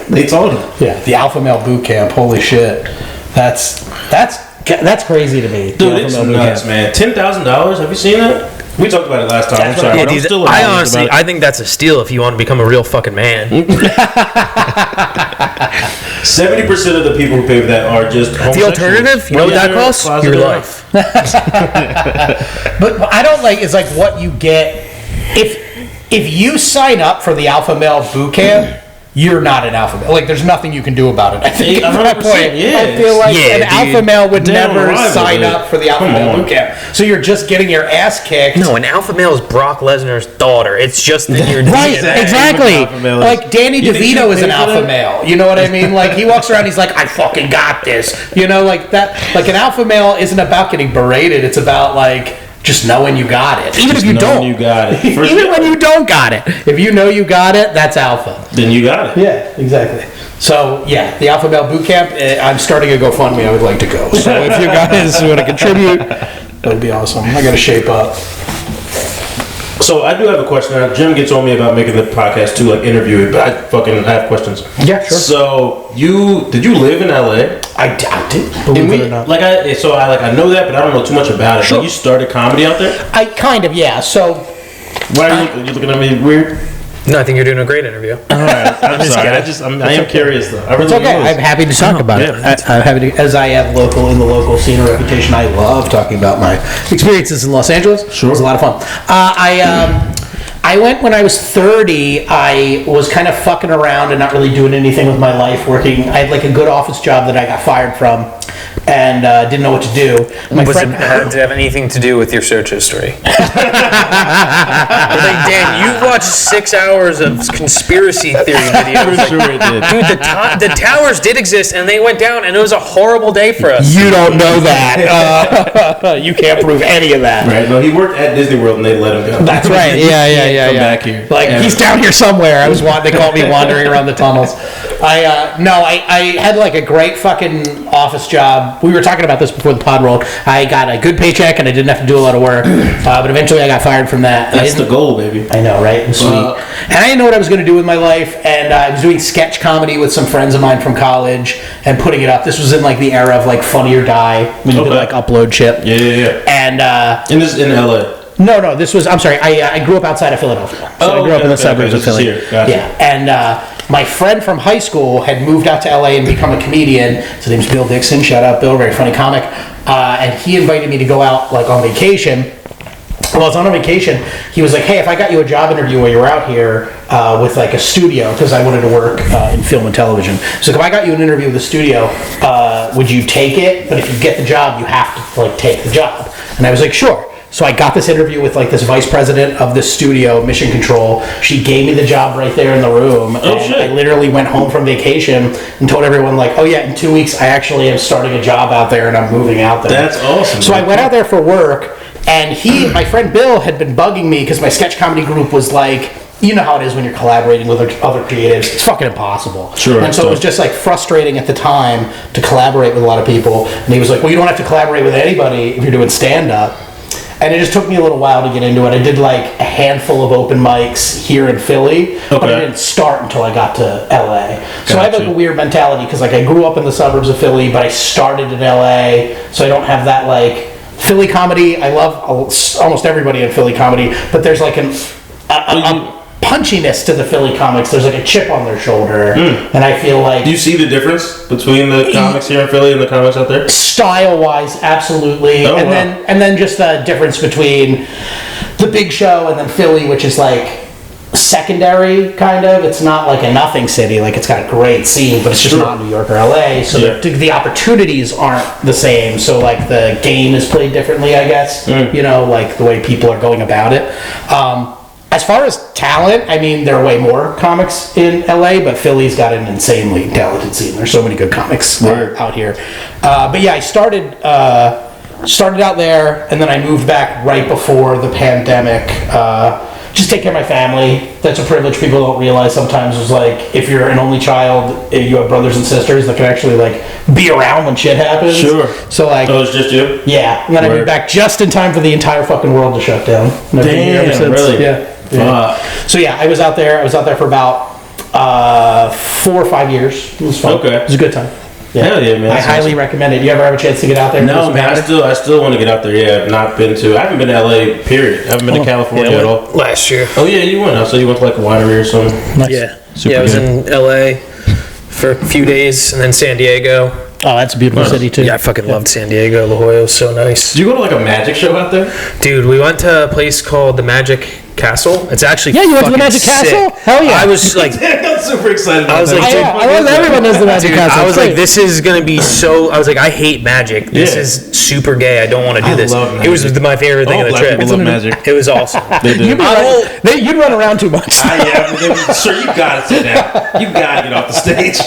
They told him.
Yeah, the Alpha Male boot camp. Holy shit, that's crazy to me.
Dude, it's nuts, man. $10,000. Have you seen that? We talked about it last time. I'm sorry.
Yeah, dude, I honestly, I think that's a steal if you want to become a real fucking man.
70% of the people who pay for that are just homosexuals.
The alternative, you know what that costs? Your life.
But I don't like. It's like what you get if you sign up for the Alpha Male boot camp. You're not an alpha male. Like, there's nothing you can do about it. I think at that point, I feel like an alpha male would never sign up for the alpha male boot camp. So you're just getting your ass kicked.
No, an alpha male is Brock Lesnar's daughter. It's just in your
right,
DNA.
exactly. Like Danny DeVito is an alpha male. You know what I mean? Like he walks around, he's like, I fucking got this. You know, like that. Like an alpha male isn't about getting berated. It's about like just knowing you got it. Even if you don't.
You got it.
Even when you don't got it. If you know you got it, that's alpha.
Then you got it.
Yeah, exactly. So, yeah, the Alpha Male Boot Camp, I'm starting a GoFundMe. I would like to go. So if you guys want to contribute, that would be awesome. I got to shape up.
So I do have a question. Jim gets on me about making the podcast too, like interview it, but I have questions.
Yeah, sure.
So did you live in LA?
I did. Believe it or not.
I know that, but I don't know too much about it.
Sure.
Like you started comedy out there?
I kind of, yeah. So
why are you looking at me weird?
No, I think you're doing a great interview.
All right, I'm sorry. I am curious though.
It's okay. I'm happy to talk about it. I'm happy to, as I have in the local scene or reputation. I love talking about my experiences in Los Angeles. Sure, it was a lot of fun. I went when I was 30. I was kind of fucking around and not really doing anything with my life. Working, I had like a good office job that I got fired from, and didn't know what to do.
Did it have anything to do with your search history? Like, Dan, you watched 6 hours of conspiracy theory videos.
I'm sure it did.
Dude, the towers did exist, and they went down, and it was a horrible day for us.
You don't know that. You can't prove any of that.
Right? No, he worked at Disney World, and they let him go.
That's right. Yeah.
Come back here.
Like he's down here somewhere. They called me wandering around the tunnels. I had like a great fucking office job. We were talking about this before the pod rolled. I got a good paycheck and I didn't have to do a lot of work. But eventually I got fired from that.
That's the goal, baby.
I know, right? Sweet. And I didn't know what I was going to do with my life. And I was doing sketch comedy with some friends of mine from college and putting it up. This was in like the era of like Funny or Die when you could like upload shit.
Yeah.
And
this is in LA.
No, this was, I'm sorry, I grew up outside of Philadelphia. So I grew up in the suburbs of Philly.
Gotcha.
Yeah, and my friend from high school had moved out to LA and become a comedian. His name's Bill Dixon. Shout out, Bill, very funny comic. And he invited me to go out like on vacation. While I was on a vacation, he was like, hey, if I got you a job interview while you were out here with like a studio, because I wanted to work in film and television. So if I got you an interview with a studio, would you take it? But if you get the job, you have to like take the job. And I was like, sure. So I got this interview with like this vice president of this studio, Mission Control. She gave me the job right there in the room.
Oh, shit.
I literally went home from vacation and told everyone like, oh yeah, in 2 weeks I actually am starting a job out there and I'm moving out there.
That's awesome.
So I went out there for work, and my friend Bill had been bugging me because my sketch comedy group was like, you know how it is when you're collaborating with other creatives. It's fucking impossible.
Sure.
And so it was just like frustrating at the time to collaborate with a lot of people. And he was like, well, you don't have to collaborate with anybody if you're doing stand-up. And it just took me a little while to get into it. I did like a handful of open mics here in Philly, but I didn't start until I got to LA. So I have like a weird mentality because like I grew up in the suburbs of Philly, but I started in LA, so I don't have that like Philly comedy. I love almost everybody in Philly comedy, but there's like a punchiness to the Philly comics. There's like a chip on their shoulder, and I feel like...
Do you see the difference between the comics here in Philly and the comics out there?
Style-wise, absolutely.
Oh,
and then just the difference between the Big Show and then Philly, which is like secondary, kind of. It's not like a nothing city. Like, it's got a great scene, but it's just not New York or LA. So the opportunities aren't the same. So, like, the game is played differently, I guess. You know, like the way people are going about it. As far as talent, I mean, there are way more comics in LA, but Philly's got an insanely talented scene. There's so many good comics out here. But yeah, I started started out there, and then I moved back right before the pandemic. Just take care of my family. That's a privilege people don't realize sometimes. Is like if you're an only child, you have brothers and sisters that can actually like be around when shit happens.
Sure.
So like,
Oh, it's just you?
yeah. And then I moved back just in time for the entire fucking world to shut down. And I've been here ever
Damn,
since.
really?
Yeah. So yeah, I was out there. I was out there for about 4 or 5 years. It was fun.
Okay.
It was a good time. Yeah.
Hell yeah, man.
I
That's
highly
awesome.
recommend it. You ever have a chance to get out there?
No, man, I still want to get out there. Yeah, I've not been to. I haven't been to LA. Period. I haven't been to California at all.
Last year.
Oh yeah, you went. I saw you went to like a winery or something.
Nice.
Yeah.
Super
I was
good.
in LA for a few days and then San Diego.
Oh, that's a beautiful city too.
Yeah, I fucking loved San Diego. La Jolla was so nice.
Did you go to like a magic show out there?
Dude, we went to a place called the Magic Castle. It's actually
Yeah, you went to the
fucking
Magic Castle?
sick.
Hell yeah.
I was like,
I'm super excited.
I was
about
like,
that.
I love everyone knows the Magic
dude,
Castle.
I was
It's
like,
great.
this is gonna be so. I was like, I hate magic. This
Yeah.
is super gay. I don't want to do
I
this.
love
It was
magic.
my favorite thing
All
of the
black
trip.
people love magic.
It was awesome.
They do.
You'd run around too much.
Sir, you gotta sit down. You gotta get off the stage.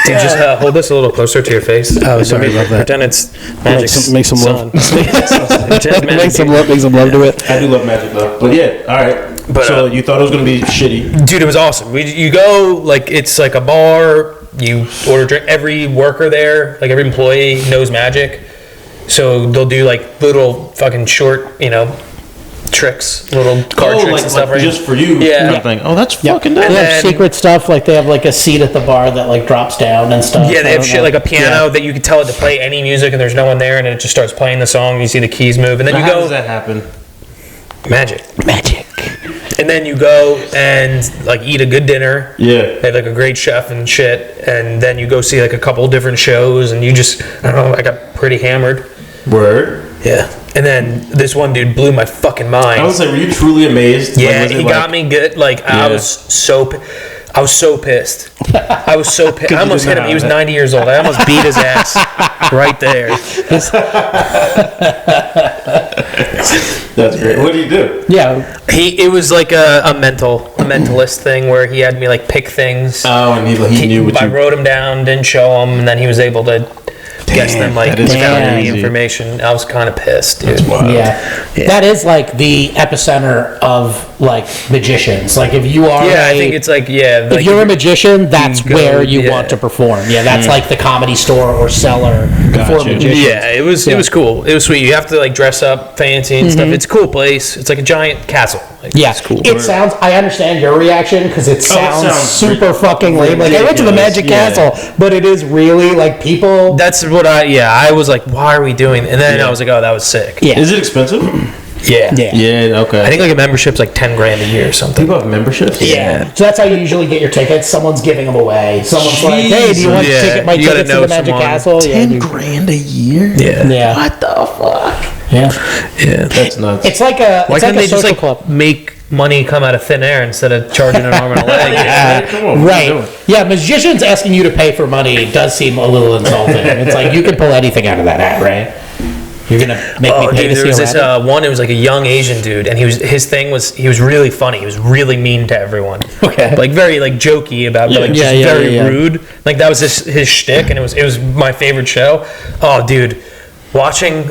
Dude, just hold this a little closer to your face.
Oh, sorry about that.
Pretend it's magic.
Make some love.
Pretend magic.
Make some love to it.
I do love magic though. But yeah, all right.
But,
so you thought it was gonna be shitty?
Dude, it was awesome. You go, like, it's like a bar. You order drink. Every worker there, like every employee, knows magic. So they'll do like little fucking short, tricks, little card tricks and stuff, right?
Just for you.
Yeah.
Kind of thing. Oh, that's
Yeah.
fucking
They
dope.
have
then-
secret stuff, like they have like a seat at the bar that like drops down and stuff.
Yeah, they
I
have
don't
shit
know.
like a piano
Yeah.
that you can tell it to play any music, and there's no one there, and it just starts playing the song. You see the keys move, and then you
How
go
does that happen?
magic,
Magic.
and then you go and like eat a good dinner.
Yeah.
They have like a great chef and shit, and then you go see like a couple different shows, and you just, I don't know, I got pretty hammered.
Word.
Yeah. And then this one dude blew my fucking mind.
I was like, were you truly amazed?
Yeah,
Like, was it
he
like-
got me good. Like,
Yeah.
I was so pissed. I was so pissed. I almost hit him. He was 90 years old. I almost beat his ass right there.
That's great. What do you do?
Yeah.
It was like a mentalist thing where he had me like pick things.
Oh, and he knew what
I
you.
wrote him down, didn't show him, and then he was able to guess them like
that is
without any
crazy.
information. I was kind of pissed, dude.
Wow.
Yeah. That is like the epicenter of like magicians. Like if you are
Yeah, I think it's like, yeah.
if
Like,
you're a magician, that's
go-
where you
yeah.
want to perform. Yeah, that's like the Comedy Store or cellar for
Gotcha.
magicians.
yeah, it was cool. It was sweet. You have to like dress up fancy and stuff. It's a cool place. It's like a giant castle. Like,
Yeah,
it's cool.
it sounds. I understand your reaction because it sounds,
sounds
super fucking lame. Like I went to the
ridiculous,
Magic
yeah.
Castle, but it is really like people.
That's what I was like, why are we doing? And then I was like, oh, that was sick.
Yeah,
Is it expensive?
Yeah.
yeah,
Yeah. Okay.
I think like a membership's like $10,000 a year or something.
people have memberships.
yeah. So that's how you usually get your tickets. Someone's giving them away. Someone's like, "Hey, do you want
Jesus.
ticket my
You gotta
tickets to
know
the Magic
someone.
Castle?" Yeah, you-
$10,000 a year.
Yeah.
yeah,
What the fuck?
yeah.
Yeah.
That's nuts.
It's like a
Why
it's
can't
like a
they just
social
like
club.
make money come out of thin air instead of charging an arm and a leg?
Yeah, come on, what are you
Right.
doing?
Yeah, magicians asking you to pay for money does seem a little insulting. It's like you can pull anything out of that hat, right? You're gonna make me
Oh,
pay
dude,
to
there
see
was
a
this
rabbit?
one. It was like a young Asian dude, and his thing was he was really funny. He was really mean to everyone.
Okay.
like very like jokey about, but like just
Yeah,
very
yeah.
rude. Like that was his shtick, and it was my favorite show. Oh, dude, watching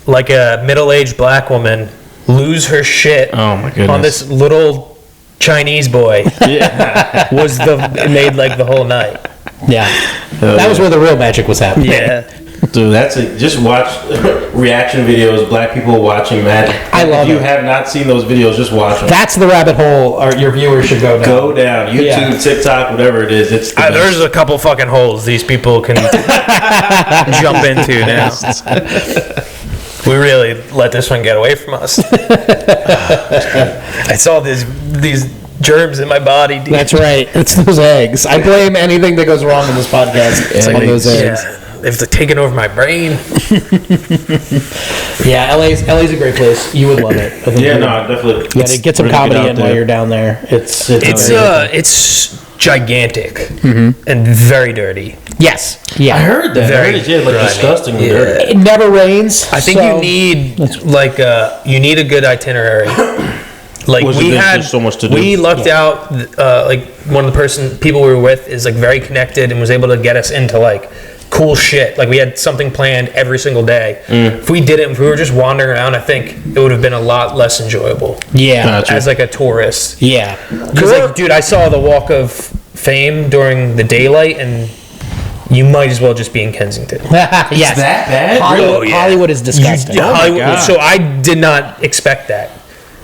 like a middle-aged black woman lose her shit
Oh, my goodness.
on this little Chinese boy
Yeah.
it made like the whole night.
Yeah, that was where the real magic was happening.
Yeah.
Dude, that's it. Just watch reaction videos. Black people watching magic.
I love
If you
it.
have not seen those videos, just watch them.
That's the rabbit hole your viewers should go down.
Go down. YouTube,
Yeah.
TikTok, whatever it is. It's the best.
There's a couple fucking holes these people can jump into now. We really let this one get away from us. I saw these germs in my body, dude.
That's right. It's those eggs. I blame anything that goes wrong in this podcast on those eggs.
Yeah, they've taken over my brain.
Yeah, LA's a great place. You would love it. I think
Yeah,
you
no,
would.
definitely.
You gotta get some
Really
comedy
out
in while
there.
you're down there. It's
It's gigantic and very dirty.
yes. Yeah.
I heard that. I
Very
heard it, yeah, like
grimy.
disgustingly
Yeah.
dirty.
It never rains.
I think
so-
you need like you need a good itinerary. Like
Was it
we
there's
had,
just so much to do?
we lucked out. Like one of the people we were with is like very connected and was able to get us into like cool shit. Like we had something planned every single day. If we did it, if we were just wandering around, I think it would have been a lot less enjoyable.
Yeah.
Gotcha.
As like a tourist.
Yeah.
Because like, dude, I saw the Walk of Fame during the daylight, and you might as well just be in Kensington.
Yes.
That bad?
Hollywood,
Oh, yeah.
Hollywood is disgusting.
Hollywood-
God.
so I did not expect that.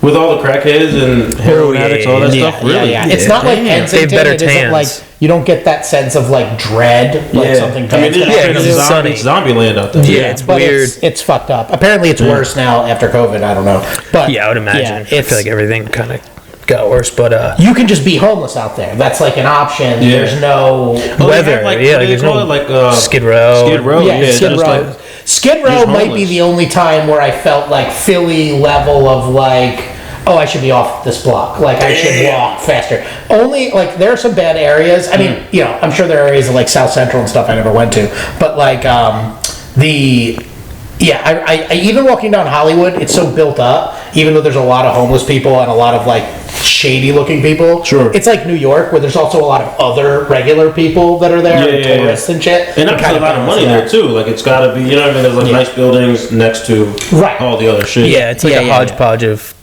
With all the crackheads and heroin
yeah,
addicts, all that
Yeah,
stuff, really?
yeah, yeah. It's not like
Damn.
Kensington.
They have better
it isn't
tans.
like you don't get that sense of like dread, like something
I mean,
bad's
it's
gonna happen.
straight
it's
up
sunny.
zombie land out there.
Yeah, it's
but
weird.
It's fucked up. Apparently, it's worse now after COVID. I don't know, but
Yeah, I would imagine. I
it's,
feel like everything kind of got worse, but
you can just be homeless out there. That's like an option.
Yeah.
There's no.
Oh, they
weather.
have, like,
Yeah,
what do they
there's
call
no
it? Like,
Skid Row.
Skid Row.
Yeah,
Yeah,
Skid
just
Row.
like-
Skid Row
just
might be
homeless.
the only time where I felt like Philly level of like, oh, I should be off this block. Like I should walk faster. Only like there are some bad areas. I mean, you know, I'm sure there are areas of like South Central and stuff I never went to, but like I even walking down Hollywood, it's so built up. Even though there's a lot of homeless people and a lot of like shady looking people,
Sure.
it's like New York where there's also a lot of other regular people that are there,
Yeah,
and
yeah,
tourists and shit.
And
It
that's
kind
a lot of money
balances
there too. Like it's gotta be, you know what I mean? There's like
Yeah.
nice buildings next to
Right.
all the other shit.
Yeah, it's like
Yeah,
a
yeah,
hodgepodge of.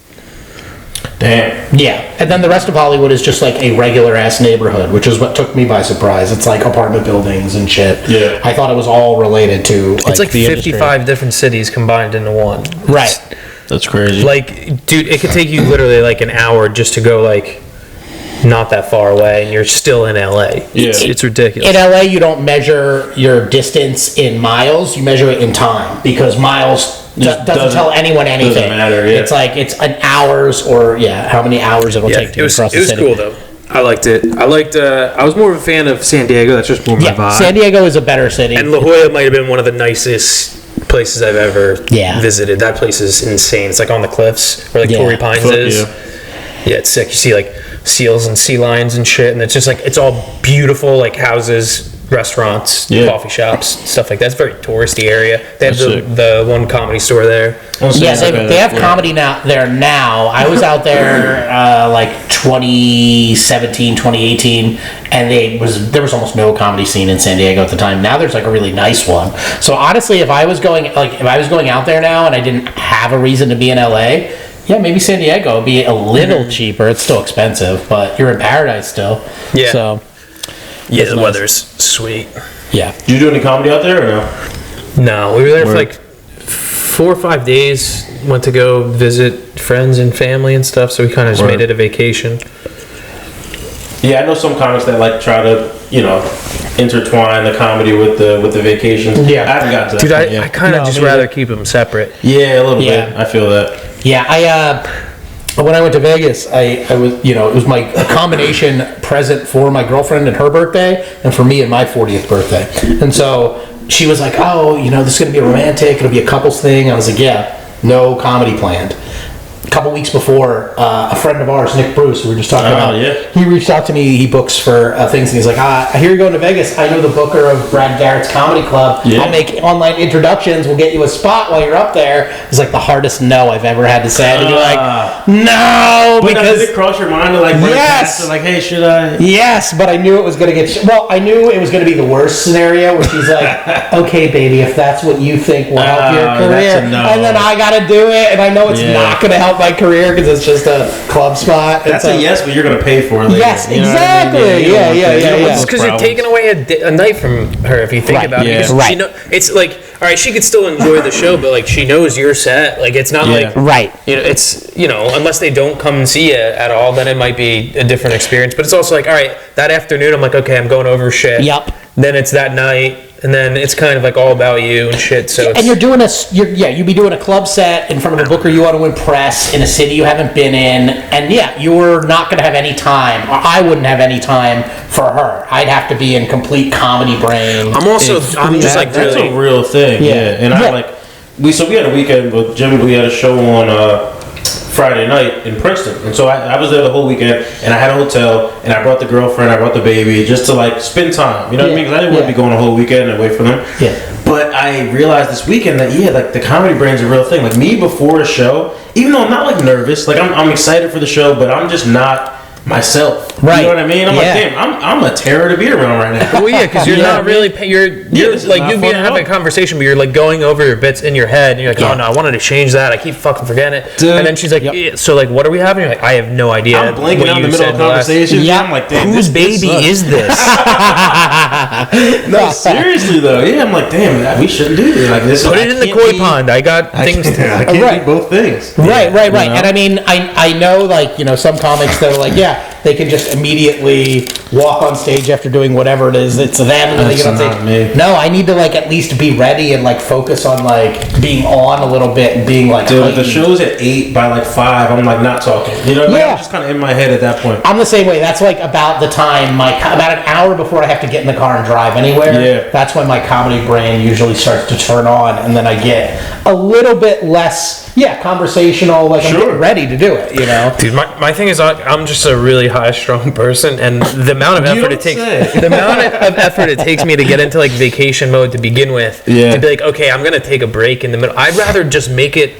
Damn.
Yeah, and then the rest of Hollywood is just like a regular ass neighborhood, which is what took me by surprise. It's like apartment buildings and shit.
Yeah.
I thought it was all related to.
It's like
the industry.
55 different cities combined into one.
Right.
That's crazy.
Like, dude, it could take you literally like an hour just to go like not that far away, and you're still in LA.
Yeah.
It's ridiculous.
In LA, you don't measure your distance in miles; you measure it in time because miles doesn't tell anyone anything.
Doesn't matter. Yeah.
It's like it's an hours or how many hours it'll take to
it was
cross the city.
cool though. I liked it. I was more of a fan of San Diego. That's just more my
Yeah,
vibe.
San Diego is a better city.
And La Jolla might have been one of the nicest places I've ever visited. That place is insane. It's like on the cliffs where like
Yeah.
Torrey Pines
Fuck
is.
yeah.
Yeah, it's sick. You see like seals and sea lions and shit, and it's just like it's all beautiful, like houses, restaurants,
Yeah.
coffee shops, stuff like that. It's a very touristy area. They have
That's sick.
the one comedy store there.
Yeah, they have comedy there now. I was out there like 2017, 2018, and there was almost no comedy scene in San Diego at the time. Now there's like a really nice one. So honestly, if I was going out there now and I didn't have a reason to be in LA, yeah, maybe San Diego would be a little cheaper. It's still expensive, but you're in paradise still.
Yeah.
So
Yeah,
That's
the
nice.
weather's sweet.
yeah.
Did you do any comedy out there or no?
No, we were there for
Word.
like 4 or 5 days. Went to go visit friends and family and stuff, so we kind of just
Word.
made it a vacation.
Yeah, I know some comics that like try to, you know, intertwine the comedy with the vacation.
Yeah.
I haven't gotten to that.
Dude,
point
I
yet.
kind of
No,
just
me
rather
neither.
keep them separate.
Yeah, a little
Yeah.
bit. I feel that.
Yeah, when I went to Vegas, I was, it was a combination present for my girlfriend and her birthday, and for me and my 40th birthday. And so she was like, "Oh, this is gonna be romantic. It'll be a couples thing." I was like, "Yeah, no comedy planned." A couple weeks before, a friend of ours, Nick Bruce, who we were just talking about,
yeah.
he reached out to me. He books for things, and he's like, "I hear you're going to Vegas. I know the booker of Brad Garrett's comedy club.
Yeah.
I'll make online introductions. We'll get you a spot while you're up there." It's like the hardest no I've ever had to say. To be like, no,
But now,
because
did it cross your mind to like run
Yes.
past it, like, hey, should I?
yes, but I knew it was going to get. Well, I knew it was going to be the worst scenario, where she's like, "Okay, baby, if that's what you think will help your
that's
career,"
a no.
and then I got to do it, and I know it's
Yeah.
not going to help my career because it's just a club spot.
That's
It's
a yes, but you're gonna pay for it later.
Yes,
You know what I mean?
exactly.
you don't
Yeah,
want
yeah,
that. You
yeah,
don't want
yeah.
those
Because you're
problems.
taking away a night from her if you think
Right.
about it.
Yeah.
Because
Right.
she it's like, all right, she could still enjoy the show, but like she knows your set. Like it's not
Yeah.
like
Right.
it's unless they don't come and see you at all, then it might be a different experience. But it's also like, all right, that afternoon I'm like, okay, I'm going over shit.
Yep.
Then it's that night, and then it's kind of like all about you and shit. So it's,
And you'd be doing a club set in front of a booker you want to impress in a city you haven't been in, and you're not going to have any time. Or I wouldn't have any time for her. I'd have to be in complete comedy brain.
I'm just like
that's
really.
a real thing.
Yeah.
Yeah, and
Yeah.
I like we had a weekend with Jimmy. We had a show on Friday night in Princeton, and so I was there the whole weekend, and I had a hotel, and I brought the girlfriend, I brought the baby, just to like spend time. You know what I mean? Because I didn't want to be going a whole weekend and wait for them.
Yeah.
But I realized this weekend that like the comedy brain's a real thing. Like me before a show, even though I'm not like nervous, like I'm excited for the show, but I'm just not myself.
Right.
You know what I mean? I'm
Yeah.
like, damn, I'm a terror to be around right now.
Well, yeah, because you're not really. You're
this is
like
not
you'd be
fun at
having a
all.
conversation, but you're like going over your bits in your head, and you're like,
Yeah.
oh no, I wanted to change that. I keep fucking forgetting it.
Dude.
And then she's like, yeah, so like, what are we having? You're like, I have no idea.
I'm blanking
what
out in the
you
middle
said
of
last-
conversations.
Yeah.
I'm like, damn,
Whose
this
baby
sucks.
is this?
No, seriously though. Yeah, I'm like, damn, we shouldn't do this. Like this.
Put it in the koi pond. I got things.
I can't
Right.
do both things.
Right.
You know?
And I mean, I know, like, you know, some comics that are like, yeah, they can just immediately walk on stage after doing whatever it is. It's them, and then they
That's
get on
not
stage.
me.
No, I need to, like, at least be ready and, like, focus on, like, being on a little bit and being, like,
Dude, if the
heightened.
show's at 8 by like 5, I'm like not talking. You know, like,
Yeah.
I'm just kind of in my head at that point.
I'm the same way. That's like about the time about an hour before I have to get in the car and drive anywhere.
Yeah.
That's when my comedy brain usually starts to turn on, and then I get a little bit less, conversational. Like I'm
Sure.
getting ready to do it. You know.
Dude, my thing is I'm just a really high strung person, and the amount of
You
effort
don't
it takes
say.
the amount of effort it takes me to get into like vacation mode to begin with,
Yeah.
to be like, okay, I'm gonna take a break in the middle. I'd rather just make it.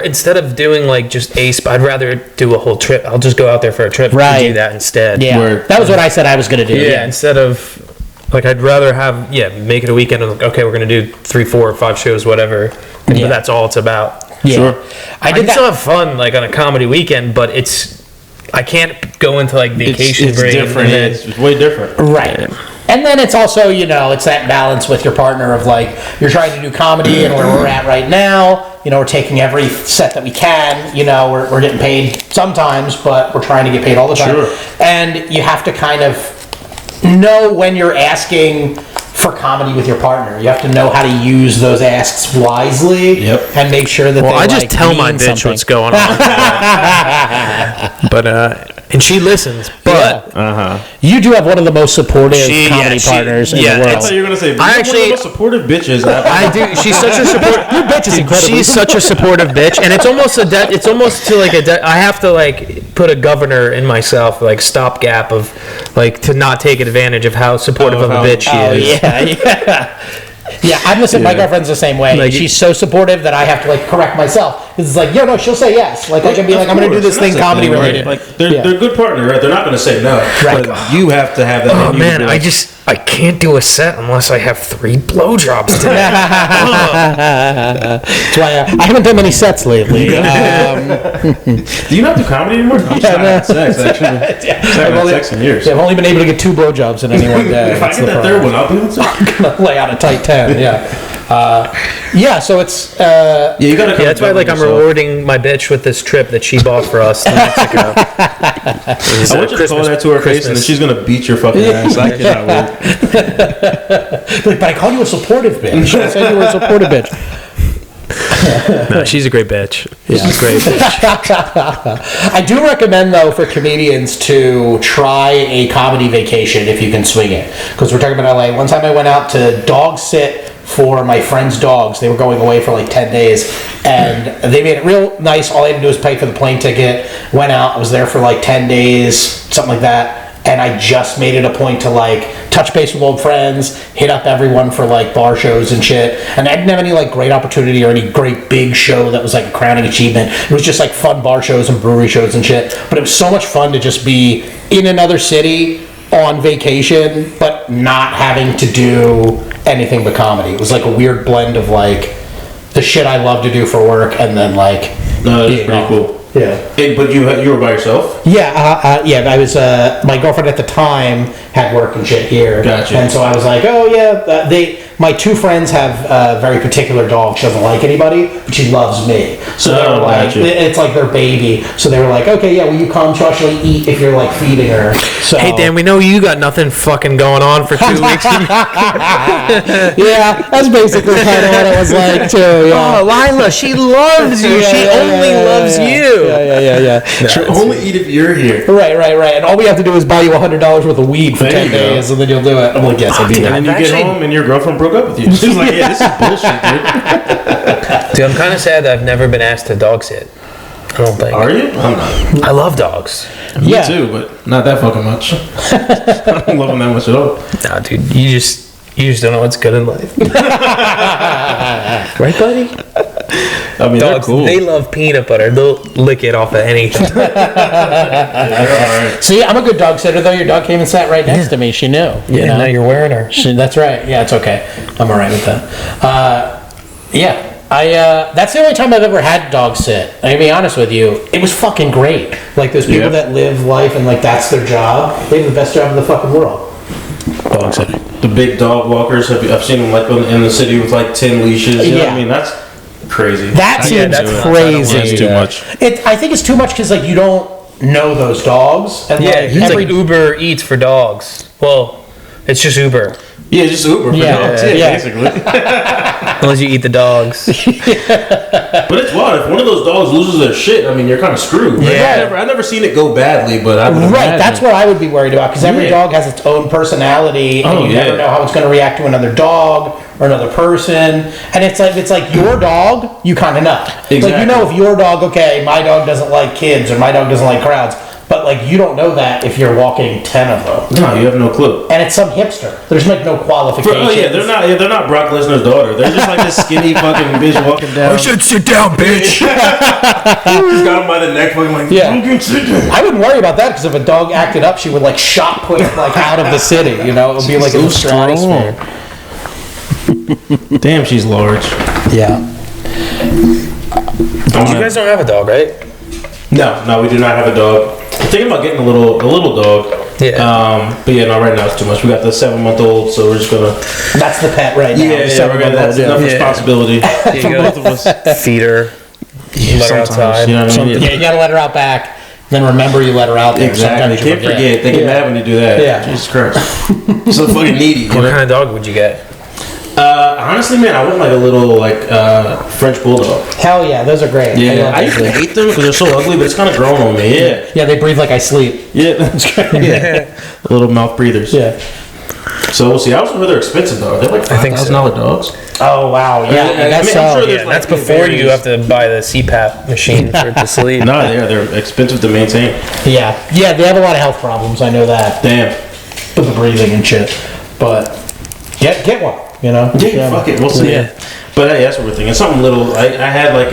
Instead of doing like just I'd rather do a whole trip. I'll just go out there for a trip
Right.
and do that instead.
Yeah.
Word.
That was what I said I was going to do.
Yeah, instead of like I'd rather have make it a weekend of okay, we're gonna do 3, 4, or 5 shows, whatever.
Yeah.
But that's all it's about.
Yeah.
Sure.
I
I
did
can
that.
still have fun like on a comedy weekend, but I can't go into like vacation
It's
brain
different.
and then-
It's way different.
Right. And then it's also, it's that balance with your partner of like, you're trying to do comedy and where we're at right now, we're taking every set that we can, we're getting paid sometimes, but we're trying to get paid all the time.
Sure.
And you have to kind of know when you're asking for comedy with your partner. You have to know how to use those asks wisely.
Yep.
And make sure that
Well,
they
I just
like,
tell my
mean
bitch
something.
what's going on. But and she listens. But
You do have one of the most supportive comedy
she-
partners in
yeah,
the
I
world.
thought you were gonna say.
I
One of
actually-
the most supportive bitches.
I do. She's such a support.
Your bitch is incredible.
She's such a supportive bitch, and it's almost it's almost to like I have to like put a governor in myself, like stopgap of like to not take advantage of how supportive of a bitch she
Oh,
is.
yeah. Yeah, I'm the same. My
Yeah.
girlfriend's the same way.
Like-
She's so supportive that I have to like correct myself. It's like, no, she'll say yes. Like I can be like, I'm going to do this thing comedy related.
Like they're
Yeah.
a good partner, right? They're not gonna say no.
Right.
But you have to have that.
Oh
in you to
man,
be like,
I can't do a set unless I have 3 blowjobs today.
That's why I haven't done many sets lately.
Do you not do comedy anymore? I'm just not having sex actually. I haven't had sex in years.
Yeah, I've only been able to get 2 blowjobs in any one day.
If I
That's
get
the
that
problem.
third one, I'll be on sex.
Gonna lay out a tight 10. Yeah. So it's
Yeah, you gotta.
Yeah, that's why like I'm rewarding my bitch with this trip that she bought for us to Mexico.
I want you to call that to her face, and then she's gonna beat your fucking ass. I cannot wait.
but I call you a supportive bitch. I said you were a supportive bitch.
No, she's a great bitch. She's a great bitch.
I do recommend though for comedians to try a comedy vacation if you can swing it, because we're talking about LA. One time I went out to dog sit for my friend's dogs. They were going away for like 10 days, and they made it real nice. All I had to do was pay for the plane ticket. Went out. I was there for like 10 days, something like that. And I just made it a point to like touch base with old friends, hit up everyone for like bar shows and shit. And I didn't have any like great opportunity or any great big show that was like a crowning achievement. It was just like fun bar shows and brewery shows and shit. But it was so much fun to just be in another city on vacation, but not having to do anything but comedy. It was like a weird blend of like the shit I love to do for work and then like
No, that's
being
pretty
off.
cool.
Yeah.
Hey, but you were by yourself?
Yeah, I was. My girlfriend at the time had work and shit here,
Gotcha.
and so I was like, "Oh yeah." My 2 friends have a very particular dog. She doesn't like anybody, but she loves me. So they were like,
gotcha.
it's like their baby. So they were like, "Okay, yeah, will you come? She'll actually eat if you're like feeding her." So
Hey Dan, we know you got nothing fucking going on for 2 weeks.
yeah, that's basically kind of what it was like too. Yeah.
Oh, Lila, she loves you.
Yeah,
she
yeah,
only
yeah,
loves
yeah.
you.
Yeah.
She'll only eat if you're here.
Right. And all we have to do is buy you $100 worth of weed for
There
10
you go.
days, and then you'll do it. I'm like, yes, I'll be
And
there.
then you
I've
get
actually-
home and your girlfriend broke up with you. She's like, yeah, this is bullshit, dude.
Dude, I'm kind of sad that I've never been asked to dog sit. I don't think.
Are you? I'm not.
I love dogs.
Yeah.
Me too, but not that fucking much. I don't love them that much at all.
Nah, dude, you just don't know what's good in life. Right, buddy?
I mean, they're
Dogs,
cool.
they love peanut butter. They'll lick it off of anything.
See, I'm a good dog sitter, though. Your dog came and sat right next to me. She knew.
Yeah, now you're wearing her.
That's right. Yeah, it's okay. I'm all right with that. Yeah. That's the only time I've ever had dog sit. I'm gonna be honest with you. It was fucking great. Like, those people that live life and, like, that's their job. They have the best job in the fucking world. Dog sitting.
The big dog walkers, I've seen them like in the city with like 10 leashes. You know what I mean? That's crazy.
That seems crazy.
That's too much.
I think it's too much because, like, you don't know those dogs. And
Yeah,
like,
it's like Uber Eats for dogs. Well, it's just Uber.
Yeah, just Uber for dogs. Yeah, basically.
Unless you eat the dogs.
But it's wild. If one of those dogs loses their shit, I mean, you're kind of screwed. Right?
Yeah.
I've never seen it go badly, but I would imagine.
That's what I would be worried about because every dog has its own personality, and you never know how it's going to react to another dog or another person. And it's like your dog, you kind of know.
Exactly.
Like, you know, if your dog, okay, my dog doesn't like kids or my dog doesn't like crowds. But, like, you don't know that if you're walking 10 of them.
No, you have no clue.
And it's some hipster. There's, like, no qualifications.
They're not Brock Lesnar's daughter. They're just like this skinny fucking bitch walking down.
I should sit down, bitch.
He's got him by the neck, fucking like, sit down.
I wouldn't worry about that because if a dog acted up, she would, like, shot put, like, out of the city. You know, it would be like a stratosphere.
Damn, she's large.
Yeah.
You guys don't have a dog, right?
No, we do not have a dog. I'm thinking about getting a little dog.
Yeah.
But yeah, no, right now it's too much. We got the 7-month-old, so we're just gonna.
That's the pet right now.
That's enough responsibility for both of us.
Feed her. Let her outside.
You know what I mean?
Yeah, you gotta let her out back. Then remember you let her out there.
Exactly. They can't forget. They get mad when you do that.
Yeah.
Jesus Christ. So fucking needy.
What kind of dog would you get?
Honestly, man, I want like a little French bulldog.
Hell yeah, those are great.
Yeah, I used to hate them because they're so ugly, but it's kind of grown on me. Yeah.
Yeah, they breathe like I sleep.
Yeah, that's great. Yeah. Little mouth breathers.
Yeah.
So we'll see. I was sure they're expensive though. They're like $5,000 dogs.
Oh wow. Yeah.
I'm sure there's
that's before you have to buy the CPAP machine for it to sleep.
No, they're expensive to maintain.
Yeah. Yeah, they have a lot of health problems. I know that.
Damn.
With the breathing and shit. But get one. You know?
Yeah, fuck it. We'll see. Yeah. But hey, that's what we're thinking. Something little. I had like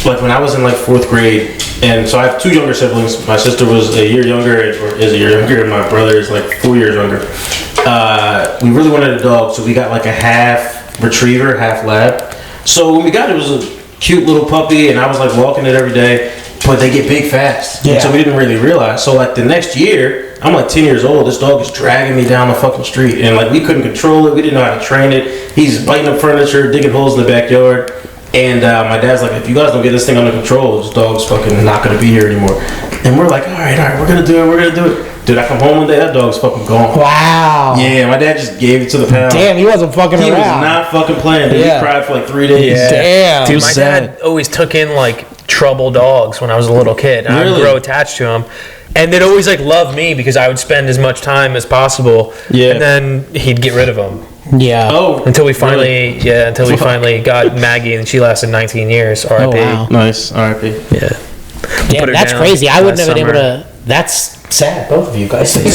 like when I was in like 4th grade, and so I have 2 younger siblings. My sister was a year younger, or is a year younger, and my brother is like 4 years younger. We really wanted a dog, so we got like a half retriever, half lab. So when we got it, it was a cute little puppy, and I was like walking it every day. But they get big fast. Yeah. And so we didn't really realize. So like the next year, I'm like 10 years old. This dog is dragging me down the fucking street. And like we couldn't control it. We didn't know how to train it. He's biting up furniture, digging holes in the backyard. And my dad's like, if you guys don't get this thing under control, this dog's fucking not going to be here anymore. And we're like, all right, we're going to do it. Dude, I come home one day, that dog's fucking gone.
Wow.
Yeah, my dad just gave it to the pound.
Damn, he wasn't fucking around.
He was not fucking playing, dude.
Yeah.
He cried for like 3 days.
Yeah.
Damn.
Dude, my dad always took in like trouble dogs when I was a little kid. And I would grow attached to them. And they'd always like love me because I would spend as much time as possible. Yeah. And then he'd get rid of them.
Yeah.
Oh.
Until we finally, finally got Maggie, and she lasted 19 years. R.I.P.
Oh, wow.
Nice. R.I.P.
Yeah.
Damn, that's crazy. I wouldn't have been able to. That's sad, both of you guys. To lose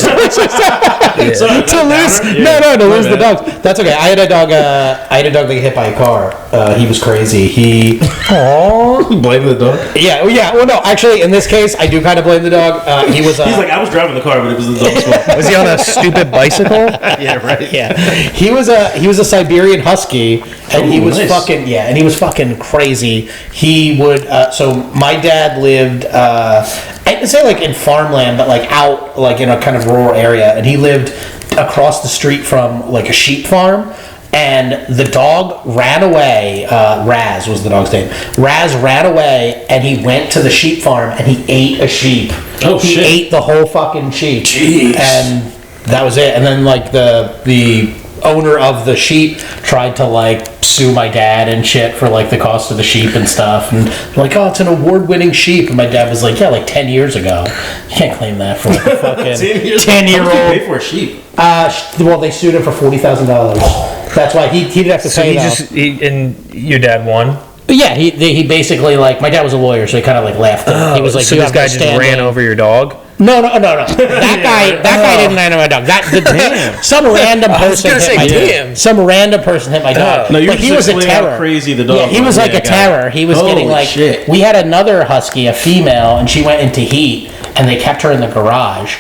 the dogs. That's okay. I had a dog. I had a dog that got hit by a car. He was crazy.
Aww. Blame the dog.
Yeah. Well, no. Actually, in this case, I do kind of blame the dog. He was.
He's like, I was driving the car, but it was the dog's fault.
Was he on a stupid bicycle?
Yeah. Right.
Yeah. He was a Siberian Husky, and he was fucking and he was fucking crazy. He would. So my dad lived. I'd say like in farmland, but like out like in a kind of rural area, and he lived across the street from like a sheep farm. And the dog ran away. Raz was the dog's name. Raz ran away, and he went to the sheep farm, and he ate a sheep.
Oh
he
shit!
He ate the whole fucking sheep.
Jeez.
And that was it. And then like the owner of the sheep tried to like sue my dad and shit for like the cost of the sheep and stuff, and like, oh, it's an award-winning sheep, and my dad was like, yeah, like 10 years ago. You can't claim that for like a fucking 10-year-old.
How much did you pay for a sheep?
Well, they sued him for $40,000. That's why he didn't have to pay that.
And your dad won?
Yeah, he basically, like, my dad was a lawyer, so he kind of like laughed at it. He was like,
so
"You
this
have
guy
no
just
standing."
ran over your dog?
No. That guy didn't land on my dog. Some random person hit my dog. Some random person hit my dog.
No, you
But he was a terror.
How crazy the dog.
Yeah, he was like a terror. He was getting like.
Shit.
We had another husky, a female, and she went into heat, and they kept her in the garage.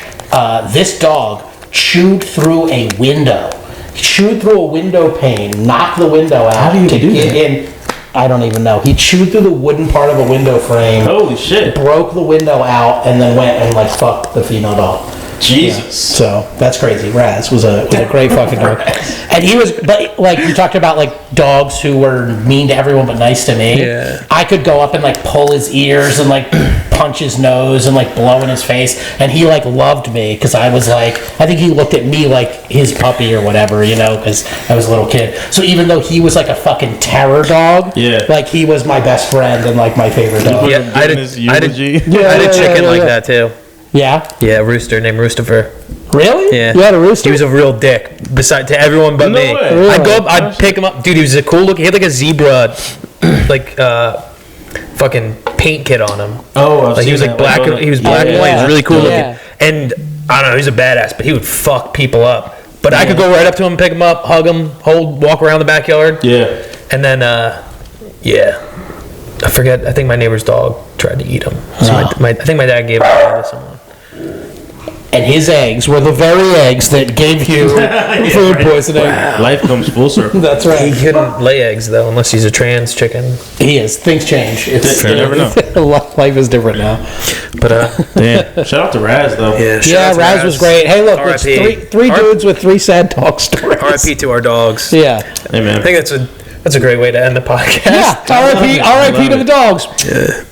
This dog chewed through a window. Chewed through a window pane, knocked the window out.
How do you
to
do
get
that?
in? I don't even know. He chewed through the wooden part of a window frame.
Holy shit.
Broke the window out and then went and like fucked the female dog.
Jesus.
Yeah. So that's crazy. Raz was a great fucking dog. And he was, but like you talked about like dogs who were mean to everyone but nice to me.
Yeah.
I could go up and like pull his ears and like punch his nose and like blow in his face, and he like loved me because I was like, I think he looked at me like his puppy or whatever, you know, because I was a little kid. So even though he was like a fucking terror dog,
Yeah.
like he was my best friend and like my favorite dog.
Yeah, I had a
Yeah,
chicken
yeah,
like
yeah.
that too.
Yeah.
Yeah, rooster named Roosterfer.
Really?
Yeah.
You had a rooster?
He was a real dick, beside to everyone but
No
me.
way.
Really?
I'd go up, I'd pick him up. Dude, he was a cool look. He had like a zebra, like, fucking paint kit on him.
Oh, I've
Like he
seen
was like
that,
black.
like, on
He was
it.
black and
Yeah,
white. He was really cool
yeah.
looking. And I don't know, he's a badass, but he would fuck people up. But I could go right up to him, pick him up, hug him, walk around the backyard.
Yeah.
And then, yeah, I forget. I think my neighbor's dog tried to eat him. So I think my dad gave him away to someone.
And his eggs were the very eggs that gave you food poisoning.
Life comes full circle.
That's
He
right.
couldn't lay eggs though, unless he's a trans chicken.
He is. Things change. It's,
You never know.
Life is different now.
But
Damn. Shout out to Raz though.
yeah,
Yeah, Raz was great. Hey, look, it's
R.I.P.
three dudes with three sad dog stories.
R.I.P. to our dogs.
Yeah.
Hey man.
I think that's a great way to end the podcast.
Yeah. R.I.P. to the dogs.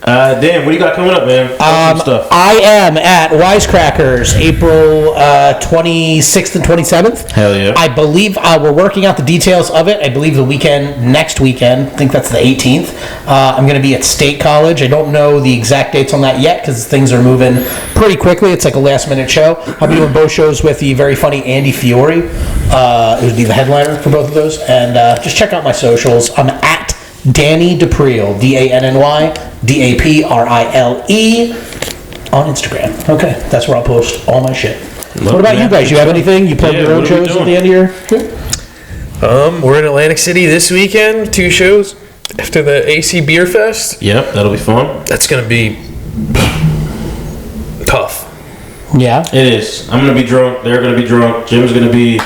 Damn, what do you got coming up, man? Some stuff.
I am at Wisecrackers April 26th and 27th.
Hell yeah.
I believe we're working out the details of it. I believe next weekend, I think that's the 18th, I'm going to be at State College. I don't know the exact dates on that yet because things are moving pretty quickly. It's like a last minute show. I'll be doing both shows with the very funny Andy Fiore. It would be the headliner for both of those. And just check out my socials. I'm at Danny Daprile, DANNY DAPRILE on Instagram. Okay, that's where I'll post all my shit. What about you guys? You have anything? You plug your own
what are we
shows at
doing?
the end of your...
We're in Atlantic City this weekend. 2 shows after the AC Beer Fest.
Yep, that'll be fun.
That's gonna be tough.
Yeah.
It is. I'm gonna be drunk. They're gonna be drunk. Jim's gonna be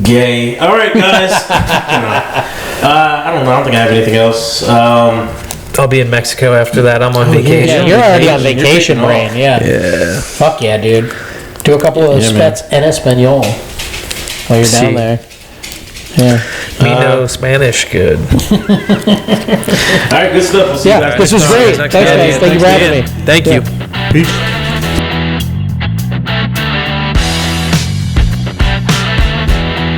gay. All right, guys. I don't know. I don't think I have anything else.
I'll be in Mexico after that. I'm on vacation.
Yeah, you're already on
You're
vacation,
taking
brain.
off.
Yeah. Fuck yeah, dude. Do a couple of
Yeah, man.
spets en español while you're down
Sí.
there. Yeah.
Me know Spanish good.
All right, good stuff. We'll see you
Yeah,
guys
this
next
was
time.
great. Thanks, guys. Thank you for having me.
Thank you.
Yeah.
Peace.